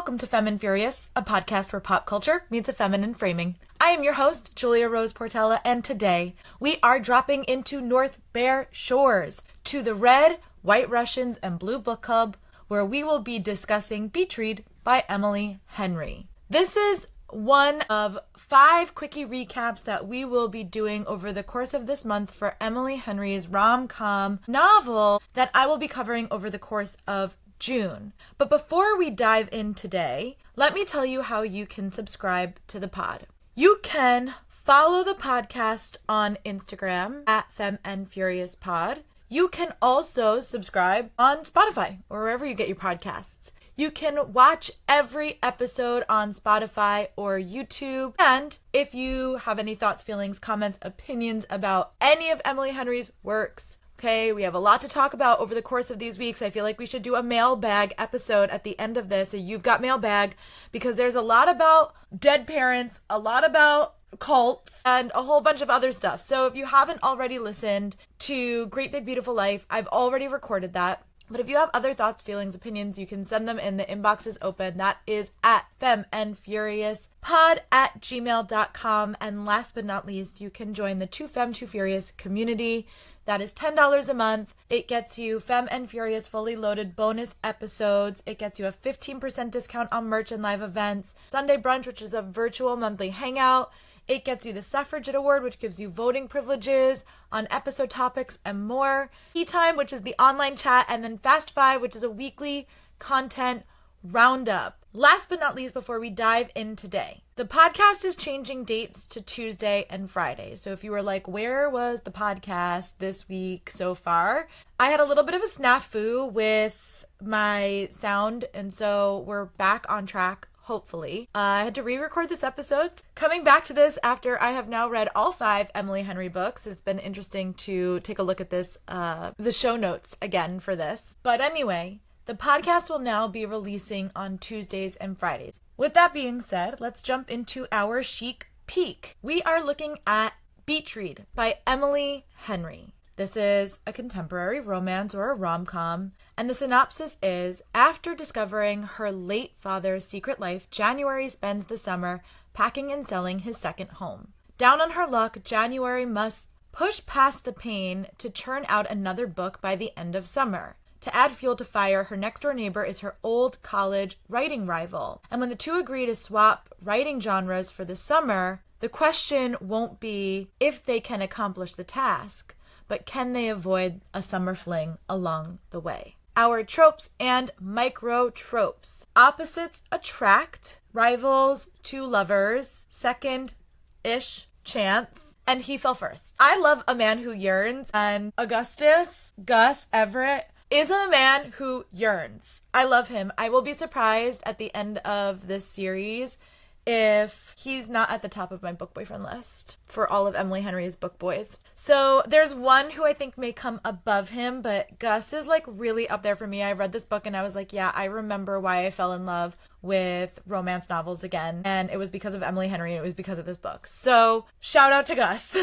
Welcome to Fem and Furious, a podcast where pop culture meets a feminine framing. I am your host, Julia Rose Portella, and today we are dropping into North Bear Shores to the Red, White Russians, and Blue Book Club, where we will be discussing Beach Read by Emily Henry. This is one of 5 quickie recaps that we will be doing over the course of this month for Emily Henry's rom-com novel that I will be covering over the course of June. But before we dive in today, let me tell you how you can subscribe to the pod. You can follow the podcast on Instagram at FemandFuriousPod. You can also subscribe on Spotify or wherever you get your podcasts. You can watch every episode on Spotify or YouTube. And if you have any thoughts, feelings, comments, opinions about any of Emily Henry's works, okay, we have a lot to talk about over the course of these weeks. I feel like we should do a mailbag episode at the end of this. So you've got mailbag, because there's a lot about dead parents, a lot about cults, and a whole bunch of other stuff. So if you haven't already listened to Great Big Beautiful Life, I've already recorded that. But if you have other thoughts, feelings, opinions, you can send them in. The inbox is open. That is at femandfuriouspod@gmail.com. And last but not least, you can join the Two Fem, Two Furious community. That is $10 a month. It gets you Fem and Furious fully loaded bonus episodes. It gets you a 15% discount on merch and live events. Sunday Brunch, which is a virtual monthly hangout. It gets you the Suffragette Award, which gives you voting privileges on episode topics and more. Tea Time, which is the online chat. And then Fast Five, which is a weekly content roundup. Last but not least, before we dive in today, the podcast is changing dates to Tuesday and Friday. So if you were like, where was the podcast this week so far? I had a little bit of a snafu with my sound, and so we're back on track. Hopefully. I had to re-record this episode. Coming back to this after I have now read all 5 Emily Henry books. It's been interesting to take a look at this, the show notes again for this. But anyway, the podcast will now be releasing on Tuesdays and Fridays. With that being said, let's jump into our chic peek. We are looking at Beach Read by Emily Henry. This is a contemporary romance or a rom-com, and the synopsis is, after discovering her late father's secret life, January spends the summer packing and selling his second home. Down on her luck, January must push past the pain to churn out another book by the end of summer. To add fuel to fire, her next-door neighbor is her old college writing rival. And when the two agree to swap writing genres for the summer, the question won't be if they can accomplish the task, but can they avoid a summer fling along the way? Our tropes and micro-tropes. Opposites attract, rivals to lovers, second-ish chance, and he fell first. I love a man who yearns, and Gus Everett, is a man who yearns. I love him. I will be surprised at the end of this series if he's not at the top of my book boyfriend list for all of Emily Henry's book boys. So there's one who I think may come above him, but Gus is like really up there for me. I read this book and I was like, yeah, I remember why I fell in love with romance novels again. And it was because of Emily Henry and it was because of this book. So shout out to Gus.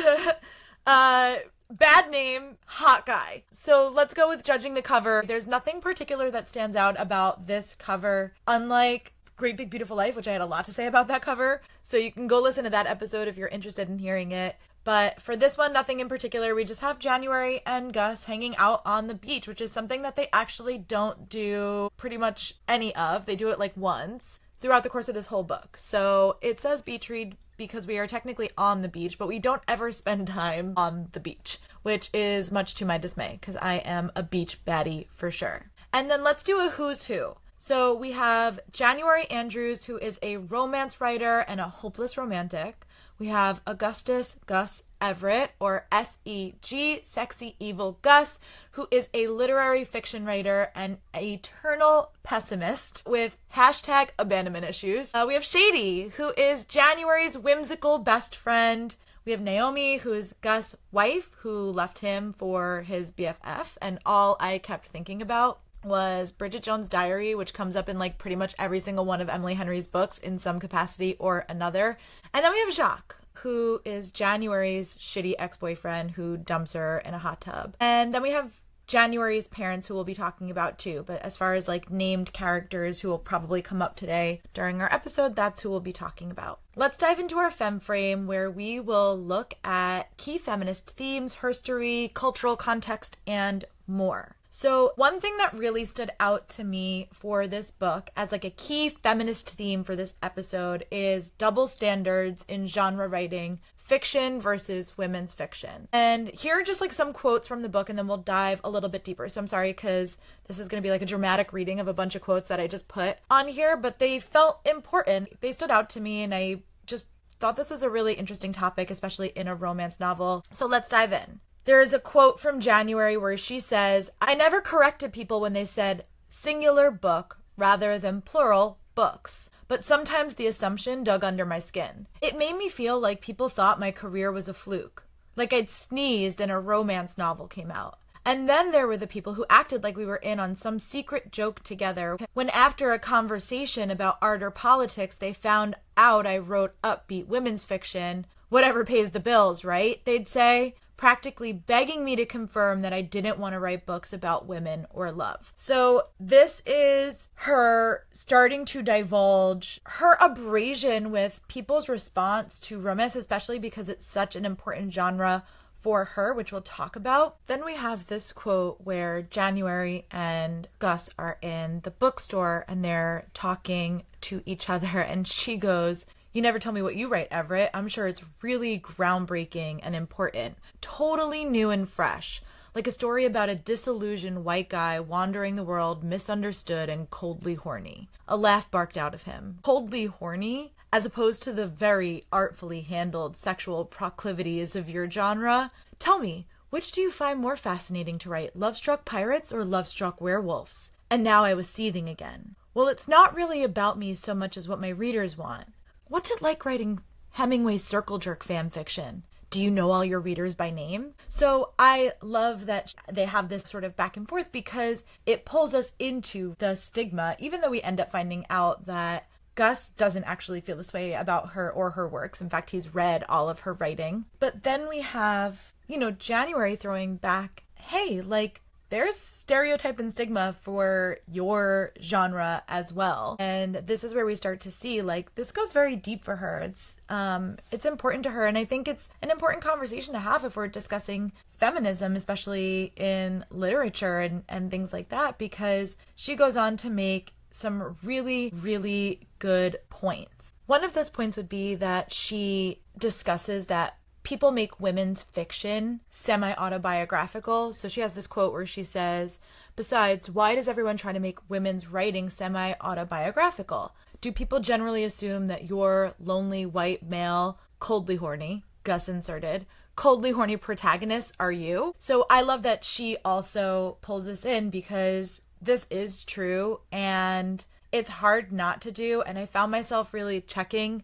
Bad name, hot guy. So let's go with judging the cover. There's nothing particular that stands out about this cover, unlike Great Big Beautiful Life, which I had a lot to say about that cover. So you can go listen to that episode if you're interested in hearing it. But for this one, nothing in particular. We just have January and Gus hanging out on the beach, which is something that they actually don't do pretty much any of. They do it like once throughout the course of this whole book. So it says beach read because we are technically on the beach, but we don't ever spend time on the beach, which is much to my dismay because I am a beach baddie for sure. And then let's do a who's who. So we have January Andrews, who is a romance writer and a hopeless romantic. We have Augustus Gus Everett, or S.E.G., Sexy Evil Gus, who is a literary fiction writer and eternal pessimist with hashtag abandonment issues. We have Shady, who is January's whimsical best friend. We have Naomi, who is Gus' wife, who left him for his BFF, and all I kept thinking about was Bridget Jones' Diary, which comes up in like pretty much every single one of Emily Henry's books in some capacity or another. And then we have Jacques, who is January's shitty ex-boyfriend who dumps her in a hot tub. And then we have January's parents, who we'll be talking about too. But as far as like named characters who will probably come up today during our episode, that's who we'll be talking about. Let's dive into our Fem Frame, where we will look at key feminist themes, herstory, cultural context, and more. So one thing that really stood out to me for this book as like a key feminist theme for this episode is double standards in genre writing, fiction versus women's fiction. And here are just like some quotes from the book, and then we'll dive a little bit deeper. So I'm sorry, because this is going to be like a dramatic reading of a bunch of quotes that I just put on here, but they felt important. They stood out to me, and I just thought this was a really interesting topic, especially in a romance novel. So let's dive in. There is a quote from January where she says, "I never corrected people when they said singular book rather than plural books, but sometimes the assumption dug under my skin. It made me feel like people thought my career was a fluke, like I'd sneezed and a romance novel came out. And then there were the people who acted like we were in on some secret joke together, when after a conversation about art or politics, they found out I wrote upbeat women's fiction, whatever pays the bills, right? They'd say, practically begging me to confirm that I didn't want to write books about women or love." So this is her starting to divulge her abrasion with people's response to romance, especially because it's such an important genre for her, which we'll talk about. Then we have this quote where January and Gus are in the bookstore and they're talking to each other, and she goes, "You never tell me what you write, Everett. I'm sure it's really groundbreaking and important. Totally new and fresh. Like a story about a disillusioned white guy wandering the world, misunderstood and coldly horny." A laugh barked out of him. Coldly horny? As opposed to the very artfully handled sexual proclivities of your genre? Tell me, which do you find more fascinating to write, love-struck pirates or love-struck werewolves? And now I was seething again. Well, it's not really about me so much as what my readers want. What's it like writing Hemingway's circle jerk fan fiction? Do you know all your readers by name? So I love that they have this sort of back and forth because it pulls us into the stigma, even though we end up finding out that Gus doesn't actually feel this way about her or her works. In fact, he's read all of her writing. But then we have, January throwing back, hey, like, there's stereotype and stigma for your genre as well. And this is where we start to see, like, this goes very deep for her. It's important to her. And I think it's an important conversation to have if we're discussing feminism, especially in literature and things like that, because she goes on to make some really, really good points. One of those points would be that she discusses that people make women's fiction semi-autobiographical. So she has this quote where she says, "Besides, why does everyone try to make women's writing semi-autobiographical? Do people generally assume that your lonely white male, coldly horny," Gus inserted, "coldly horny protagonists are you?" So I love that she also pulls this in because this is true and it's hard not to do. And I found myself really checking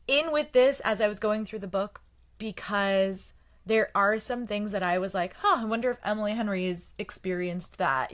in with this as I was going through the book, because there are some things that I was like, I wonder if Emily Henry's experienced that,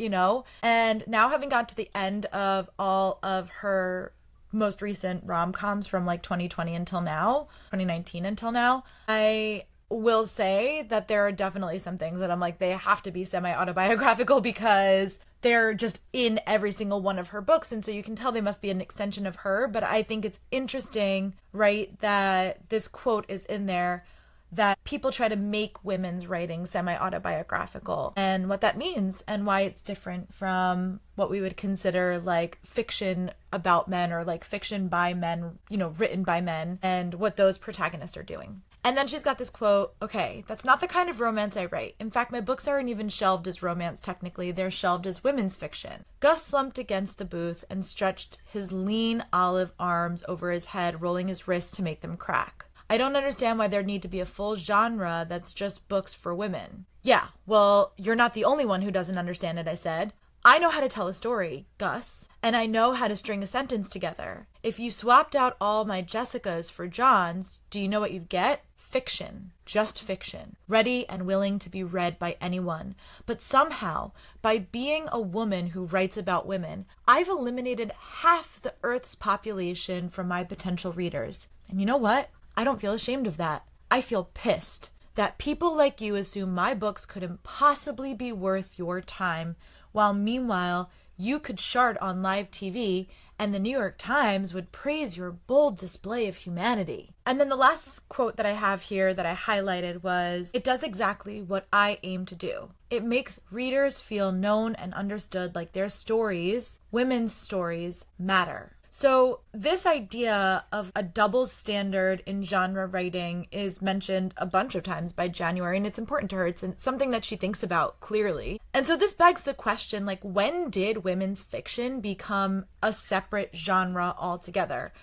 And now having got to the end of all of her most recent rom-coms from like 2020 until now, 2019 until now, I will say that there are definitely some things that I'm like, they have to be semi-autobiographical because they're just in every single one of her books. And so you can tell they must be an extension of her. But I think it's interesting, right, that this quote is in there, that people try to make women's writing semi-autobiographical and what that means and why it's different from what we would consider like fiction about men or like fiction by men, written by men, and what those protagonists are doing. And then she's got this quote, "Okay, that's not the kind of romance I write. In fact, my books aren't even shelved as romance technically, they're shelved as women's fiction." Gus slumped against the booth and stretched his lean olive arms over his head, rolling his wrists to make them crack. "I don't understand why there need to be a full genre that's just books for women." "Yeah, well, you're not the only one who doesn't understand it," I said. "I know how to tell a story, Gus, and I know how to string a sentence together. If you swapped out all my Jessicas for Johns, do you know what you'd get? Fiction, just fiction, ready and willing to be read by anyone. But somehow, by being a woman who writes about women, I've eliminated half the Earth's population from my potential readers. And you know what? I don't feel ashamed of that. I feel pissed. that people like you assume my books couldn't possibly be worth your time, while meanwhile you could shart on live TV and the New York Times would praise your bold display of humanity. And then the last quote that I have here that I highlighted was, it does exactly what I aim to do. It makes readers feel known and understood, like their stories, women's stories, matter. So this idea of a double standard in genre writing is mentioned a bunch of times by January, and it's important to her. It's something that she thinks about clearly. And so this begs the question, like, when did women's fiction become a separate genre altogether?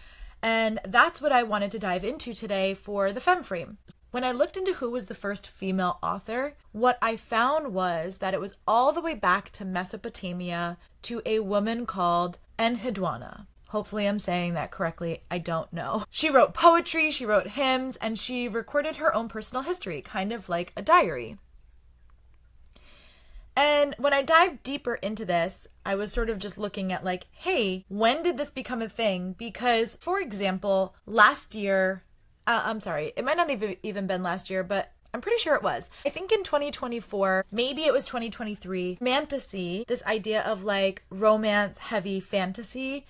And that's what I wanted to dive into today for the FemFrame. When I looked into who was the first female author, what I found was that it was all the way back to Mesopotamia to a woman called Enheduanna. Hopefully I'm saying that correctly. I don't know. She wrote poetry, she wrote hymns, and she recorded her own personal history, kind of like a diary. And when I dived deeper into this, I was sort of just looking at like, hey, when did this become a thing? Because, for example, last year, it might not have even been last year, but I'm pretty sure it was. I think in 2024, maybe it was 2023, fantasy, this idea of like romance-heavy fantasy,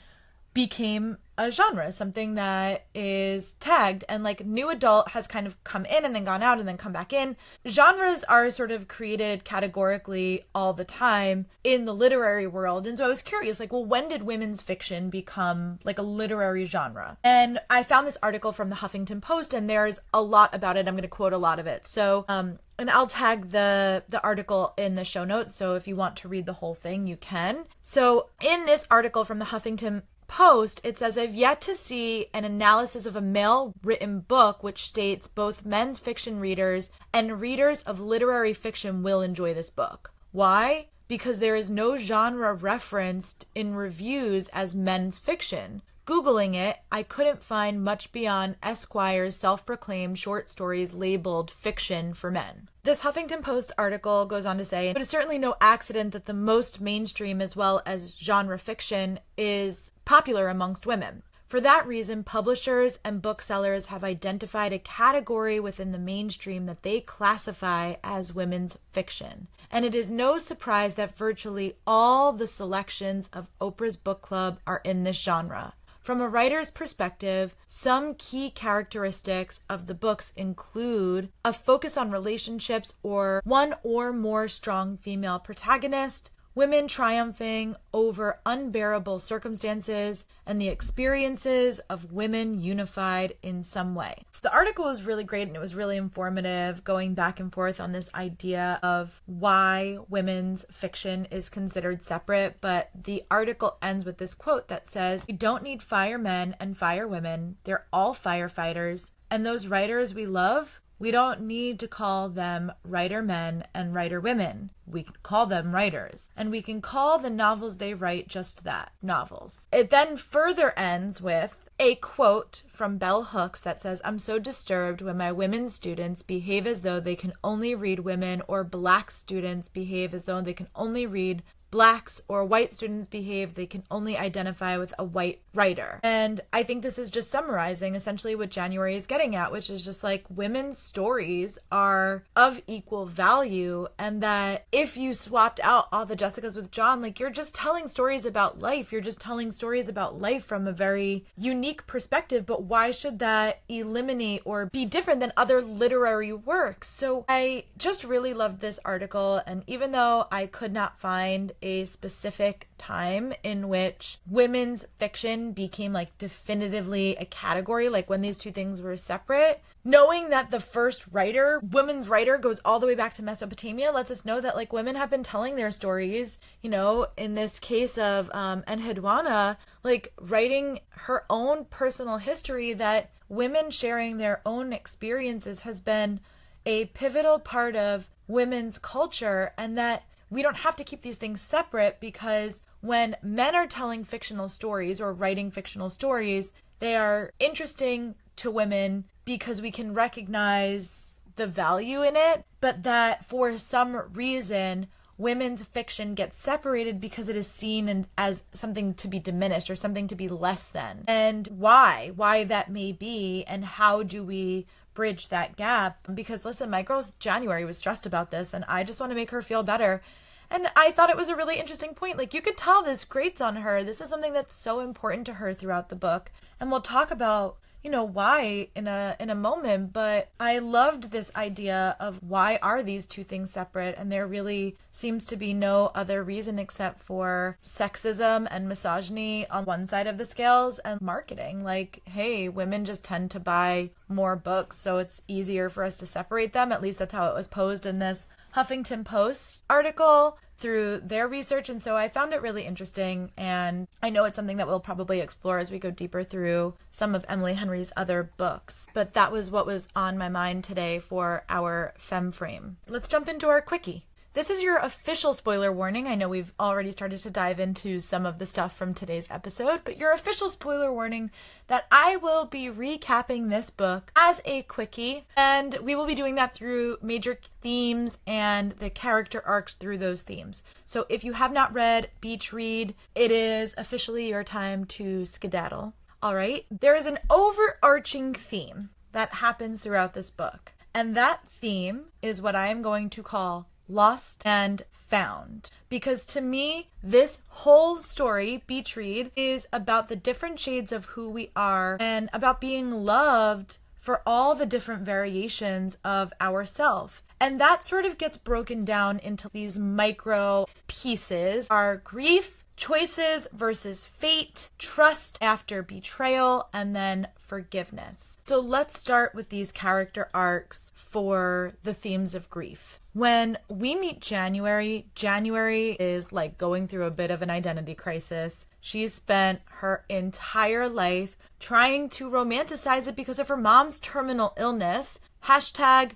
became a genre, something that is tagged, and like new adult has kind of come in and then gone out and then come back in. Genres are sort of created categorically all the time in the literary world. And so I was curious, like, well, when did women's fiction become like a literary genre? And I found this article from the Huffington Post, and there's a lot about it. I'm going to quote a lot of it. So, and I'll tag the article in the show notes. So if you want to read the whole thing, you can. So in this article from the Huffington Post, it says, I've yet to see an analysis of a male written book which states both men's fiction readers and readers of literary fiction will enjoy this book. Why? Because there is no genre referenced in reviews as men's fiction. Googling it, I couldn't find much beyond Esquire's self-proclaimed short stories labeled fiction for men. This Huffington Post article goes on to say, but it's certainly no accident that the most mainstream as well as genre fiction is popular amongst women. For that reason, publishers and booksellers have identified a category within the mainstream that they classify as women's fiction. And it is no surprise that virtually all the selections of Oprah's book club are in this genre. From a writer's perspective, some key characteristics of the books include a focus on relationships or one or more strong female protagonists, women triumphing over unbearable circumstances, and the experiences of women unified in some way. So the article was really great and it was really informative, going back and forth on this idea of why women's fiction is considered separate. But the article ends with this quote that says, we don't need firemen and firewomen. They're all firefighters. And those writers we love, we don't need to call them writer men and writer women. We can call them writers. And we can call the novels they write just that, novels. It then further ends with a quote from Bell Hooks that says, I'm so disturbed when my women students behave as though they can only read women, or black students behave as though they can only read blacks, or white students behave they can only identify with a white writer. And I think this is just summarizing essentially what January is getting at, which is just like women's stories are of equal value, and that if you swapped out all the Jessicas with John, like, you're just telling stories about life. You're just telling stories about life from a very unique perspective, but why should that eliminate or be different than other literary works? So I just really loved this article, and even though I could not find a specific time in which women's fiction became like definitively a category, like when these two things were separate, knowing that the first women's writer goes all the way back to Mesopotamia lets us know that like women have been telling their stories, you know, in this case of Enheduanna, like writing her own personal history, that women sharing their own experiences has been a pivotal part of women's culture, and that we don't have to keep these things separate, because when men are telling fictional stories or writing fictional stories, they are interesting to women because we can recognize the value in it, but that for some reason women's fiction gets separated because it is seen as something to be diminished or something to be less than. And why that may be, and how do we bridge that gap. Because listen, my girl January was stressed about this, and I just want to make her feel better. And I thought it was a really interesting point. Like, you could tell this grates on her. This is something that's so important to her throughout the book. And we'll talk about, why in a moment. But I loved this idea of why are these two things separate? And there really seems to be no other reason except for sexism and misogyny on one side of the scales and marketing. Like, hey, women just tend to buy more books, so it's easier for us to separate them. At least that's how it was posed in this Huffington Post article through their research. And so I found it really interesting, and I know it's something that we'll probably explore as we go deeper through some of Emily Henry's other books. But that was what was on my mind today for our Fem Frame. Let's jump into our Quickie. This is your official spoiler warning. I know we've already started to dive into some of the stuff from today's episode, but your official spoiler warning that I will be recapping this book as a Quickie, and we will be doing that through major themes and the character arcs through those themes. So if you have not read Beach Read, it is officially your time to skedaddle. All right? There is an overarching theme that happens throughout this book, and that theme is what I am going to call lost and found. Because to me, this whole story, Beach Read, is about the different shades of who we are and about being loved for all the different variations of ourself. And that sort of gets broken down into these micro pieces. Our grief, choices versus fate, trust after betrayal, and then forgiveness. So let's start with these character arcs for the themes of grief. When we meet January, January is like going through a bit of an identity crisis. She's spent her entire life trying to romanticize it because of her mom's terminal illness,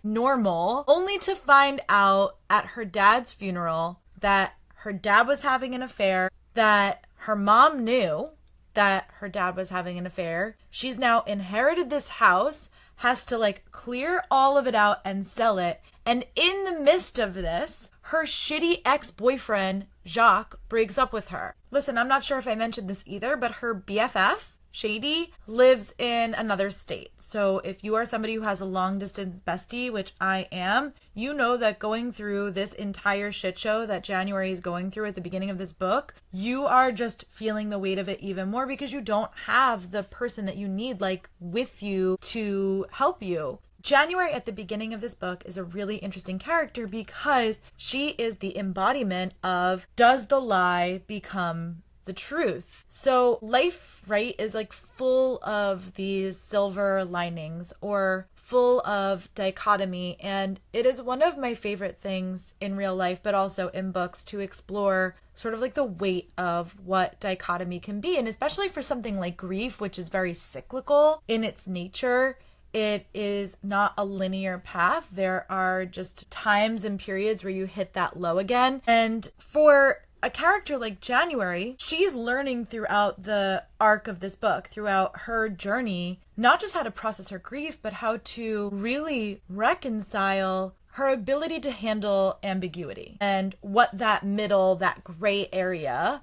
#normal, only to find out at her dad's funeral that her dad was having an affair, that her mom knew that her dad was having an affair. She's now inherited this house, has to clear all of it out and sell it. And in the midst of this, her shitty ex-boyfriend, Jacques, breaks up with her. Listen, I'm not sure if I mentioned this either, but her BFF, Shady, lives in another state. So if you are somebody who has a long-distance bestie, which I am, you know that going through this entire shit show that January is going through at the beginning of this book, you are just feeling the weight of it even more because you don't have the person that you need with you to help you. January at the beginning of this book is a really interesting character because she is the embodiment of, does the lie become the truth? So life, right, is full of these silver linings or full of dichotomy. And it is one of my favorite things in real life, but also in books, to explore sort of the weight of what dichotomy can be. And especially for something like grief, which is very cyclical in its nature. It is not a linear path. There are just times and periods where you hit that low again. And for a character like January, she's learning throughout the arc of this book, throughout her journey, not just how to process her grief, but how to really reconcile her ability to handle ambiguity and what that middle, that gray area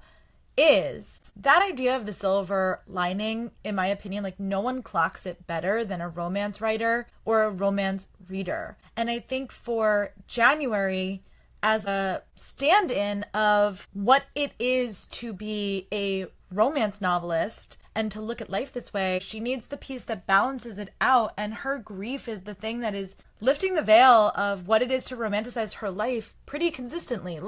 is. That idea of the silver lining, in my opinion, no one clocks it better than a romance writer or a romance reader. And I think for January, as a stand-in of what it is to be a romance novelist and to look at life this way, she needs the piece that balances it out, and her grief is the thing that is lifting the veil of what it is to romanticize her life pretty consistently.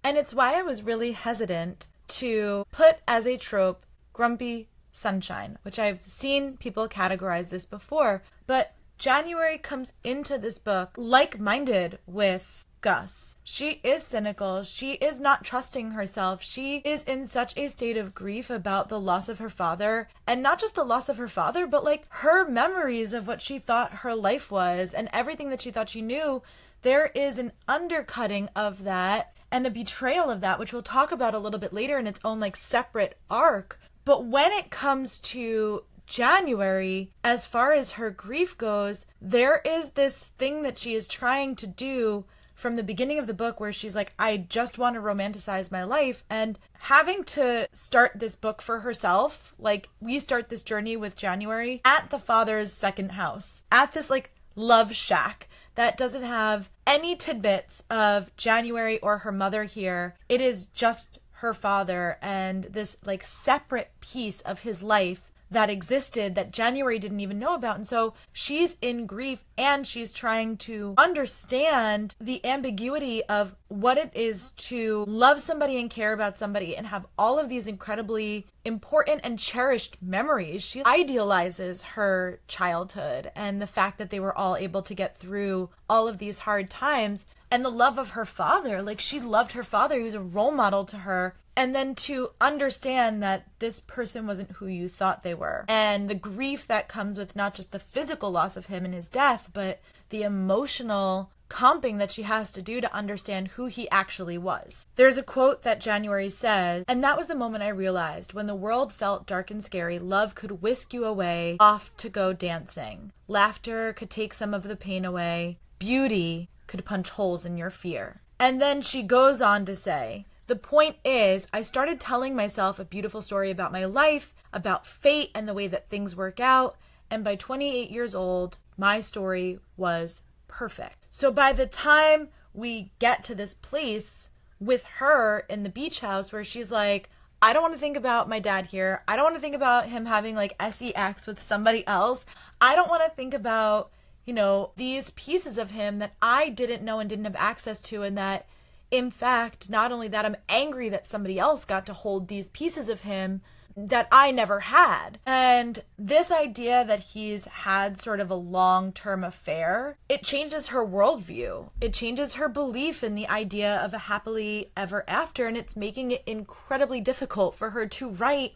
And it's why I was really hesitant to put as a trope grumpy sunshine, which I've seen people categorize this before, but January comes into this book like-minded with Gus. She is cynical. She is not trusting herself. She is in such a state of grief about the loss of her father, and not just the loss of her father, but her memories of what she thought her life was and everything that she thought she knew. There is an undercutting of that and a betrayal of that, which we'll talk about a little bit later in its own separate arc. But when it comes to January, as far as her grief goes, there is this thing that she is trying to do from the beginning of the book where she's I just want to romanticize my life, and having to start this book for herself. We start this journey with January at the father's second house, at this love shack that doesn't have any tidbits of January or her mother here. It is just her father and this like separate piece of his life that existed that January didn't even know about. And so she's in grief and she's trying to understand the ambiguity of what it is to love somebody and care about somebody and have all of these incredibly important and cherished memories. She idealizes her childhood and the fact that they were all able to get through all of these hard times, and the love of her father. Like, she loved her father. He was a role model to her. And then to understand that this person wasn't who you thought they were. And the grief that comes with not just the physical loss of him and his death, but the emotional comping that she has to do to understand who he actually was. There's a quote that January says, "And that was the moment I realized, when the world felt dark and scary, love could whisk you away, off to go dancing. Laughter could take some of the pain away. Beauty could punch holes in your fear." And then she goes on to say, "The point is, I started telling myself a beautiful story about my life, about fate and the way that things work out. And by 28 years old, my story was perfect." So by the time we get to this place with her in the beach house where she's like, I don't want to think about my dad here. I don't want to think about him having like sex with somebody else. I don't want to think about, you know, these pieces of him that I didn't know and didn't have access to, and that in fact, not only that, I'm angry that somebody else got to hold these pieces of him that I never had. And this idea that he's had sort of a long-term affair, it changes her worldview. It changes her belief in the idea of a happily ever after, and it's making it incredibly difficult for her to write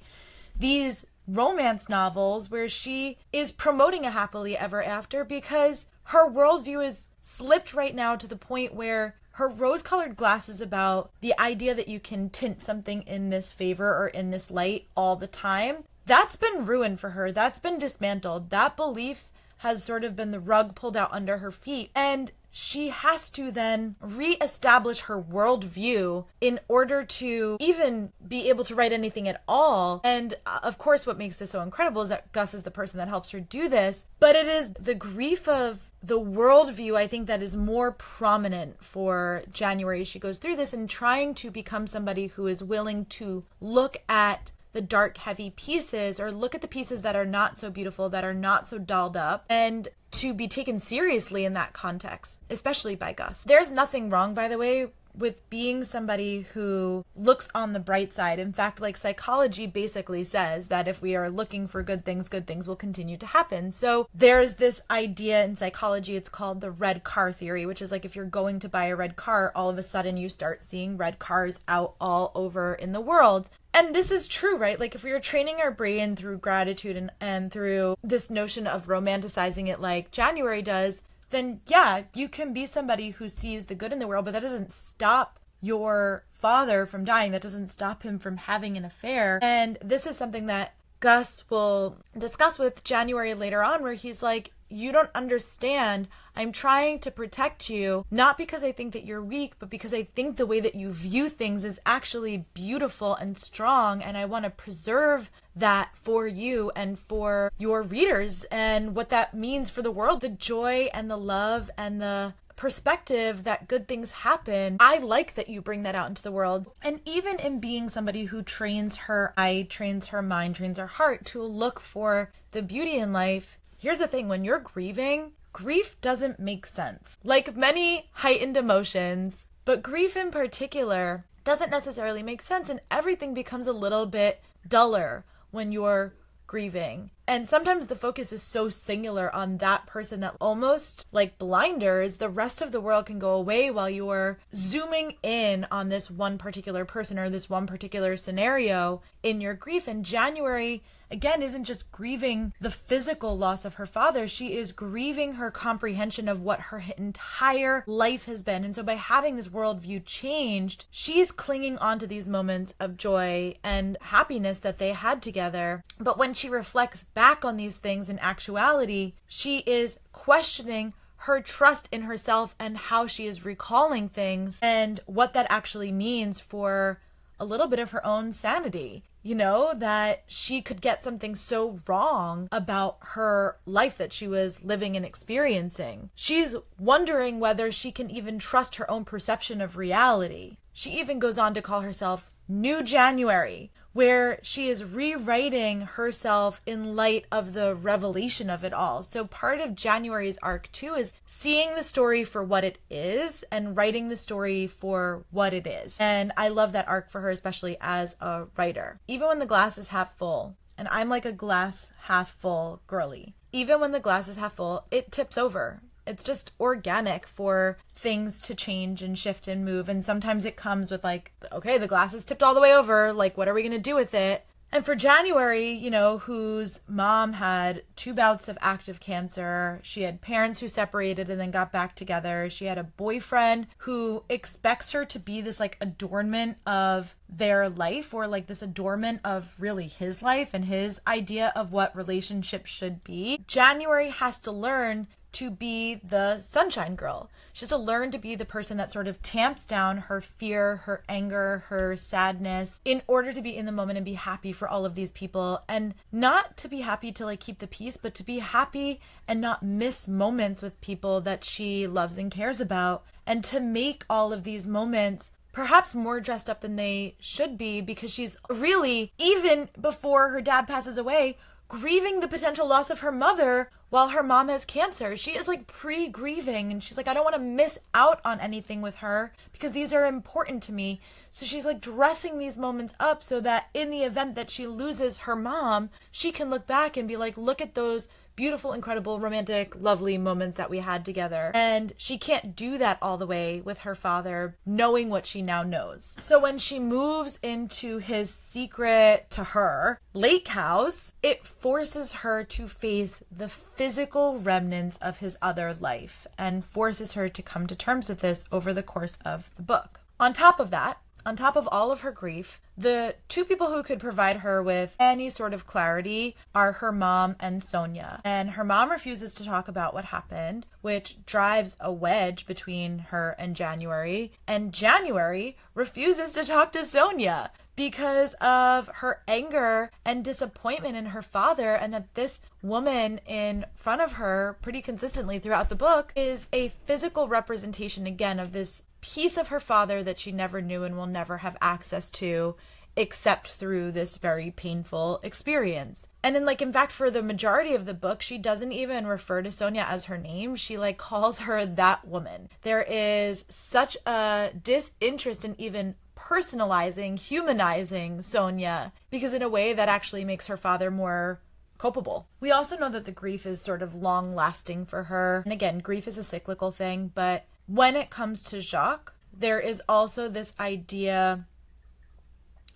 these romance novels where she is promoting a happily ever after, because her worldview is slipped right now to the point where her rose-colored glasses about the idea that you can tint something in this favor or in this light all the time, that's been ruined for her. That's been dismantled. That belief has sort of been the rug pulled out under her feet. And she has to then reestablish her worldview in order to even be able to write anything at all. And of course, what makes this so incredible is that Gus is the person that helps her do this. But it is the grief of the worldview, I think, that is more prominent for January. She goes through this and trying to become somebody who is willing to look at the dark, heavy pieces, or look at the pieces that are not so beautiful, that are not so dolled up, and to be taken seriously in that context, especially by Gus. There's nothing wrong, by the way, with being somebody who looks on the bright side. In fact, like, psychology basically says that if we are looking for good things will continue to happen. So there's this idea in psychology, it's called the red car theory, which is like, if you're going to buy a red car, all of a sudden you start seeing red cars out all over in the world. And this is true, right? Like, if we are training our brain through gratitude and through this notion of romanticizing it like January does, then yeah, you can be somebody who sees the good in the world, but that doesn't stop your father from dying. That doesn't stop him from having an affair. And this is something that Gus will discuss with January later on, where he's like, you don't understand. I'm trying to protect you, not because I think that you're weak, but because I think the way that you view things is actually beautiful and strong, and I want to preserve that for you and for your readers and what that means for the world. The joy and the love and the perspective that good things happen, I like that you bring that out into the world. And even in being somebody who trains her eye, trains her mind, trains her heart to look for the beauty in life, here's the thing: when you're grieving, grief doesn't make sense. Like many heightened emotions, but grief in particular doesn't necessarily make sense, and everything becomes a little bit duller when you're grieving. And sometimes the focus is so singular on that person that almost like blinders, the rest of the world can go away while you're zooming in on this one particular person or this one particular scenario in your grief. And January, again, isn't just grieving the physical loss of her father. She is grieving her comprehension of what her entire life has been. And so by having this worldview changed, she's clinging onto these moments of joy and happiness that they had together. But when she reflects back on these things in actuality, she is questioning her trust in herself and how she is recalling things and what that actually means for a little bit of her own sanity. that she could get something so wrong about her life that she was living and experiencing. She's wondering whether she can even trust her own perception of reality. She even goes on to call herself New January, where she is rewriting herself in light of the revelation of it all. So part of January's arc too is seeing the story for what it is and writing the story for what it is. And I love that arc for her, especially as a writer. Even when the glass is half full, and I'm like a glass half full girly, even when the glass is half full, it tips over. It's just organic for things to change and shift and move. And sometimes it comes with like, okay, the glass is tipped all the way over. Like, what are we going to do with it? And for January, whose mom had 2 bouts of active cancer, she had parents who separated and then got back together. She had a boyfriend who expects her to be this like adornment of their life, or like this adornment of really his life and his idea of what relationships should be. January has to learn to be the sunshine girl. She has to learn to be the person that sort of tamps down her fear, her anger, her sadness in order to be in the moment and be happy for all of these people, and not to be happy to like keep the peace, but to be happy and not miss moments with people that she loves and cares about, and to make all of these moments perhaps more dressed up than they should be, because she's really, even before her dad passes away, grieving the potential loss of her mother while her mom has cancer. She is like pre-grieving, and she's like, I don't want to miss out on anything with her because these are important to me. So she's like dressing these moments up so that in the event that she loses her mom, she can look back and be like, look at those beautiful, incredible, romantic, lovely moments that we had together. And she can't do that all the way with her father, knowing what she now knows. So when she moves into his secret to her lake house, it forces her to face the physical remnants of his other life and forces her to come to terms with this over the course of the book. On top of that, on top of all of her grief, the 2 people who could provide her with any sort of clarity are her mom and Sonia. And her mom refuses to talk about what happened, which drives a wedge between her and January. And January refuses to talk to Sonia because of her anger and disappointment in her father, and that this woman in front of her pretty consistently throughout the book is a physical representation again of this piece of her father that she never knew and will never have access to except through this very painful experience. And in fact, for the majority of the book, she doesn't even refer to Sonia as her name. She calls her that woman. There is such a disinterest in even personalizing, humanizing Sonia, because in a way that actually makes her father more culpable. We also know that the grief is sort of long lasting for her. And again, grief is a cyclical thing, but when it comes to Jacques, there is also this idea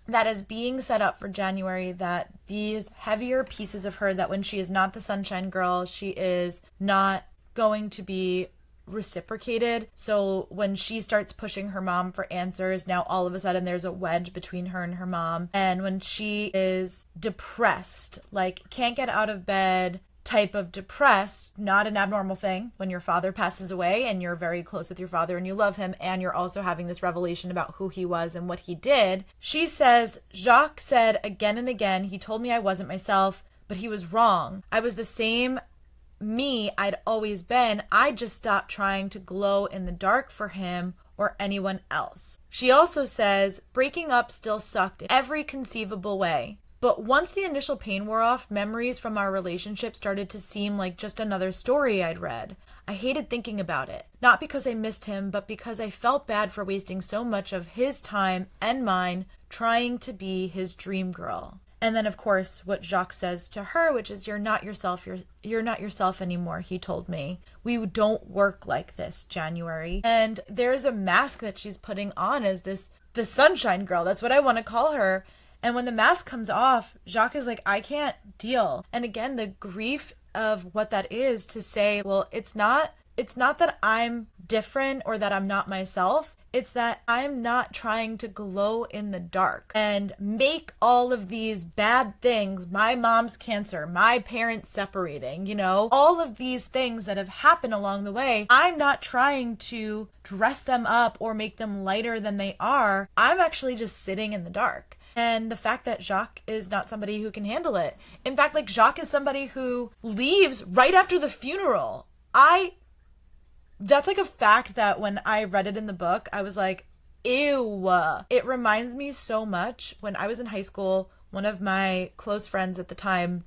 that is being set up for January, that these heavier pieces of her, that when she is not the sunshine girl, she is not going to be reciprocated. So when she starts pushing her mom for answers, now all of a sudden there's a wedge between her and her mom. And when she is depressed, can't get out of bed, type of depressed, not an abnormal thing when your father passes away and you're very close with your father and you love him and you're also having this revelation about who he was and what he did. She says, Jacques said again and again, he told me I wasn't myself, but he was wrong. I was the same me I'd always been. I just stopped trying to glow in the dark for him or anyone else. She also says, breaking up still sucked in every conceivable way. But once the initial pain wore off, memories from our relationship started to seem like just another story I'd read. I hated thinking about it. Not because I missed him, but because I felt bad for wasting so much of his time and mine trying to be his dream girl. And then, of course, what Jacques says to her, which is, you're not yourself, you're not yourself anymore, he told me. We don't work like this, January. And there's a mask that she's putting on as the sunshine girl. That's what I want to call her. And when the mask comes off, Jacques is like, I can't deal. And again, the grief of what that is to say, well, it's not that I'm different or that I'm not myself. It's that I'm not trying to glow in the dark and make all of these bad things, my mom's cancer, my parents separating, all of these things that have happened along the way. I'm not trying to dress them up or make them lighter than they are. I'm actually just sitting in the dark. And the fact that Jacques is not somebody who can handle it. In fact, like, Jacques is somebody who leaves right after the funeral. That's like a fact that when I read it in the book, I was like, ew. It reminds me so much when I was in high school. One of my close friends at the time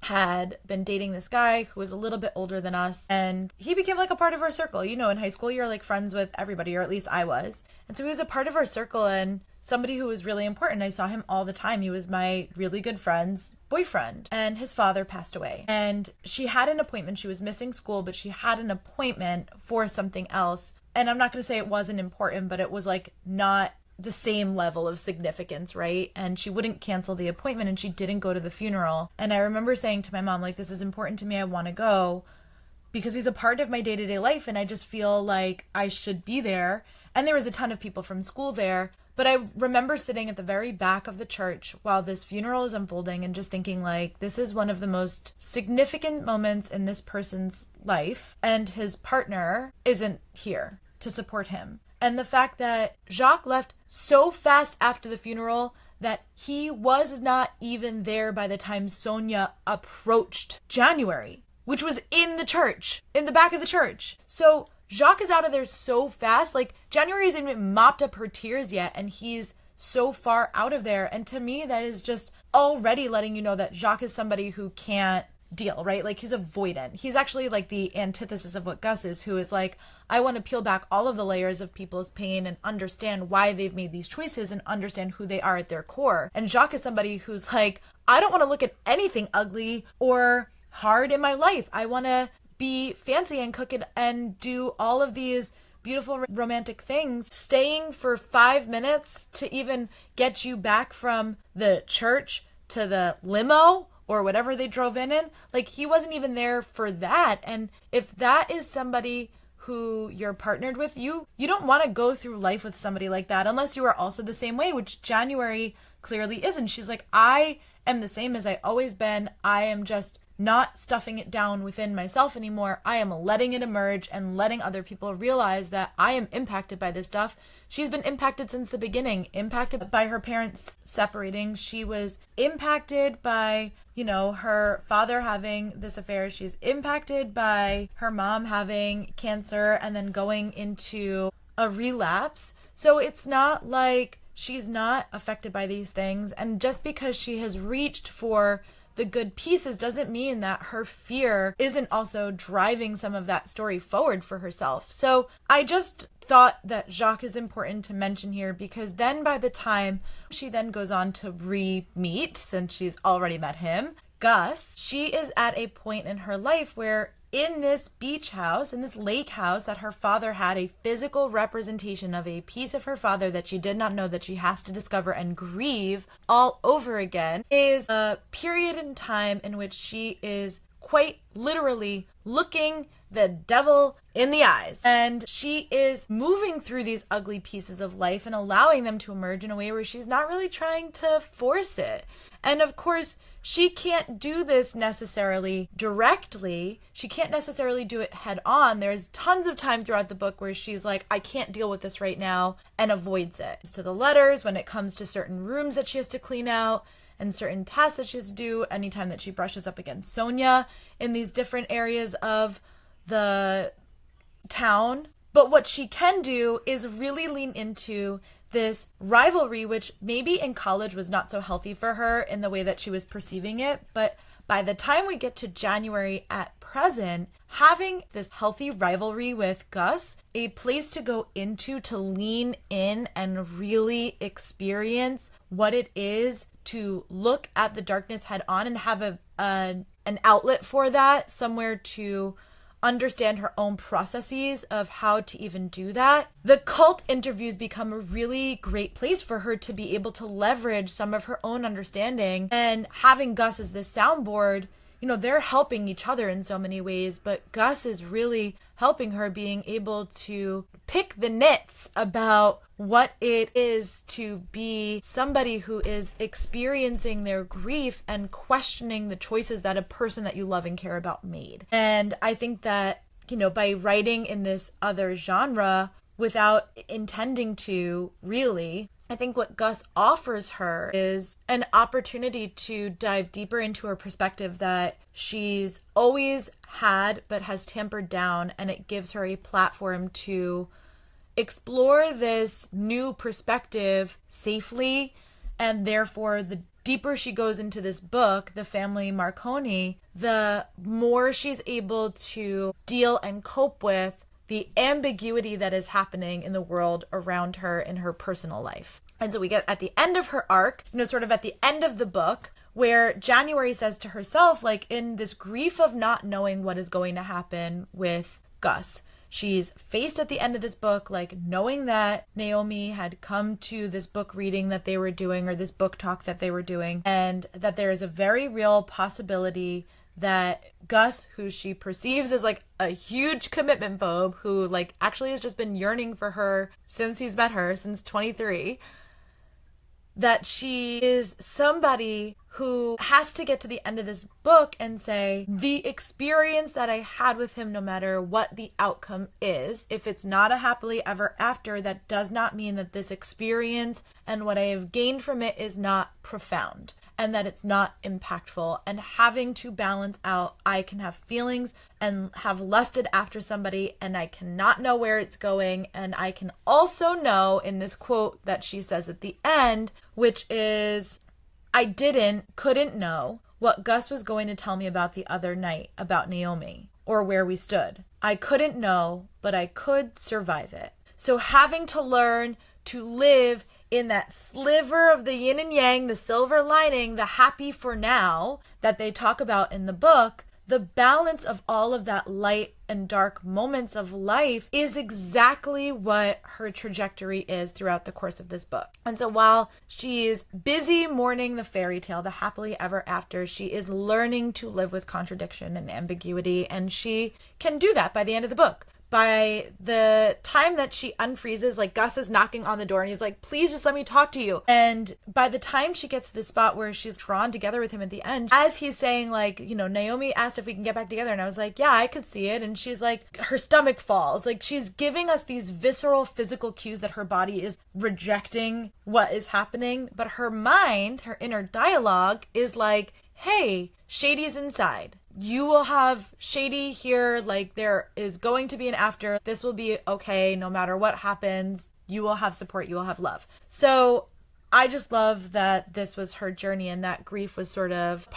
had been dating this guy who was a little bit older than us, and he became like a part of our circle. You know, in high school, you're like friends with everybody, or at least I was. And so he was a part of our circle and somebody who was really important. I saw him all the time. He was my really good friend's boyfriend, and his father passed away. And she had an appointment. She was missing school, but she had an appointment for something else. And I'm not going to say it wasn't important, but it was like not the same level of significance, right? And she wouldn't cancel the appointment, and she didn't go to the funeral. And I remember saying to my mom, like, this is important to me. I want to go because he's a part of my day-to-day life, and I just feel like I should be there. And there was a ton of people from school there. But I remember sitting at the very back of the church while this funeral is unfolding and just thinking, like, this is one of the most significant moments in this person's life, and his partner isn't here to support him. And the fact that Jacques left so fast after the funeral that he was not even there by the time Sonia approached January, which was in the church, in the back of the church. So Jacques is out of there so fast. Like, January hasn't even mopped up her tears yet, and he's so far out of there. And to me, that is just already letting you know that Jacques is somebody who can't deal, right? Like, he's avoidant. He's actually like the antithesis of what Gus is, who is like, I want to peel back all of the layers of people's pain and understand why they've made these choices and understand who they are at their core. And Jacques is somebody who's like, I don't want to look at anything ugly or hard in my life. I want to be fancy and cook it and do all of these beautiful romantic things. Staying for 5 minutes to even get you back from the church to the limo or whatever they drove in, like, he wasn't even there for that. And if that is somebody who you're partnered with, you don't want to go through life with somebody like that unless you are also the same way, which January clearly isn't. She's like, I am the same as I always been. I am just not stuffing it down within myself anymore. I am letting it emerge and letting other people realize that I am impacted by this stuff. She's been impacted since the beginning, impacted by her parents separating. She was impacted by, you know, her father having this affair. She's impacted by her mom having cancer and then going into a relapse. So it's not like she's not affected by these things. And just because she has reached for the good pieces doesn't mean that her fear isn't also driving some of that story forward for herself. So I just thought that Jacques is important to mention here, because then by the time she then goes on to re-meet, since she's already met him, Gus, she is at a point in her life where in this beach house, in this lake house that her father had, a physical representation of a piece of her father that she did not know, that she has to discover and grieve all over again, is a period in time in which she is quite literally looking the devil in the eyes. And she is moving through these ugly pieces of life and allowing them to emerge in a way where she's not really trying to force it. And of course, she can't do this necessarily directly. She can't necessarily do it head on. There's tons of time throughout the book where she's like, I can't deal with this right now, and avoids it. As to the letters, when it comes to certain rooms that she has to clean out and certain tasks that she has to do, anytime that she brushes up against Sonia in these different areas of the town. But what she can do is really lean into this rivalry, which maybe in college was not so healthy for her in the way that she was perceiving it. But by the time we get to January at present, having this healthy rivalry with Gus, a place to go into to lean in and really experience what it is to look at the darkness head on and have an outlet for that, somewhere to understand her own processes of how to even do that. The cult interviews become a really great place for her to be able to leverage some of her own understanding. And having Gus as this soundboard, you know, they're helping each other in so many ways, but Gus is really helping her, being able to pick the nits about what it is to be somebody who is experiencing their grief and questioning the choices that a person that you love and care about made. And I think that, you know, by writing in this other genre without intending to really, I think what Gus offers her is an opportunity to dive deeper into her perspective that she's always had but has tampered down, and it gives her a platform to explore this new perspective safely. And therefore, the deeper she goes into this book, The Family Marconi, the more she's able to deal and cope with the ambiguity that is happening in the world around her in her personal life. And so we get at the end of her arc, sort of at the end of the book, where January says to herself, like, in this grief of not knowing what is going to happen with Gus, she's faced at the end of this book, like, knowing that Naomi had come to this book reading that they were doing, or this book talk that they were doing, and that there is a very real possibility that Gus, who she perceives as like a huge commitment phobe, who like actually has just been yearning for her since he's met her, since 23, that she is somebody who has to get to the end of this book and say, the experience that I had with him, no matter what the outcome is, if it's not a happily ever after, that does not mean that this experience and what I have gained from it is not profound and that it's not impactful. And having to balance out, I can have feelings and have lusted after somebody and I cannot know where it's going. And I can also know, in this quote that she says at the end, which is, I couldn't know what Gus was going to tell me about the other night about Naomi or where we stood. I couldn't know, but I could survive it. So having to learn to live in that sliver of the yin and yang, the silver lining, the happy for now that they talk about in the book, the balance of all of that light and dark moments of life is exactly what her trajectory is throughout the course of this book. And so while she is busy mourning the fairy tale, the happily ever after, she is learning to live with contradiction and ambiguity, and she can do that by the end of the book. By the time that she unfreezes, like Gus is knocking on the door and he's like, please just let me talk to you. And by the time she gets to the spot where she's drawn together with him at the end, as he's saying, like, Naomi asked if we can get back together. And I was like, yeah, I could see it. And she's like, her stomach falls. Like, she's giving us these visceral physical cues that her body is rejecting what is happening. But her mind, her inner dialogue is like, hey, Shady's inside. You will have Shady here, like there is going to be an after. This will be okay no matter what happens. You will have support, you will have love. So I just love that this was her journey and that grief was sort of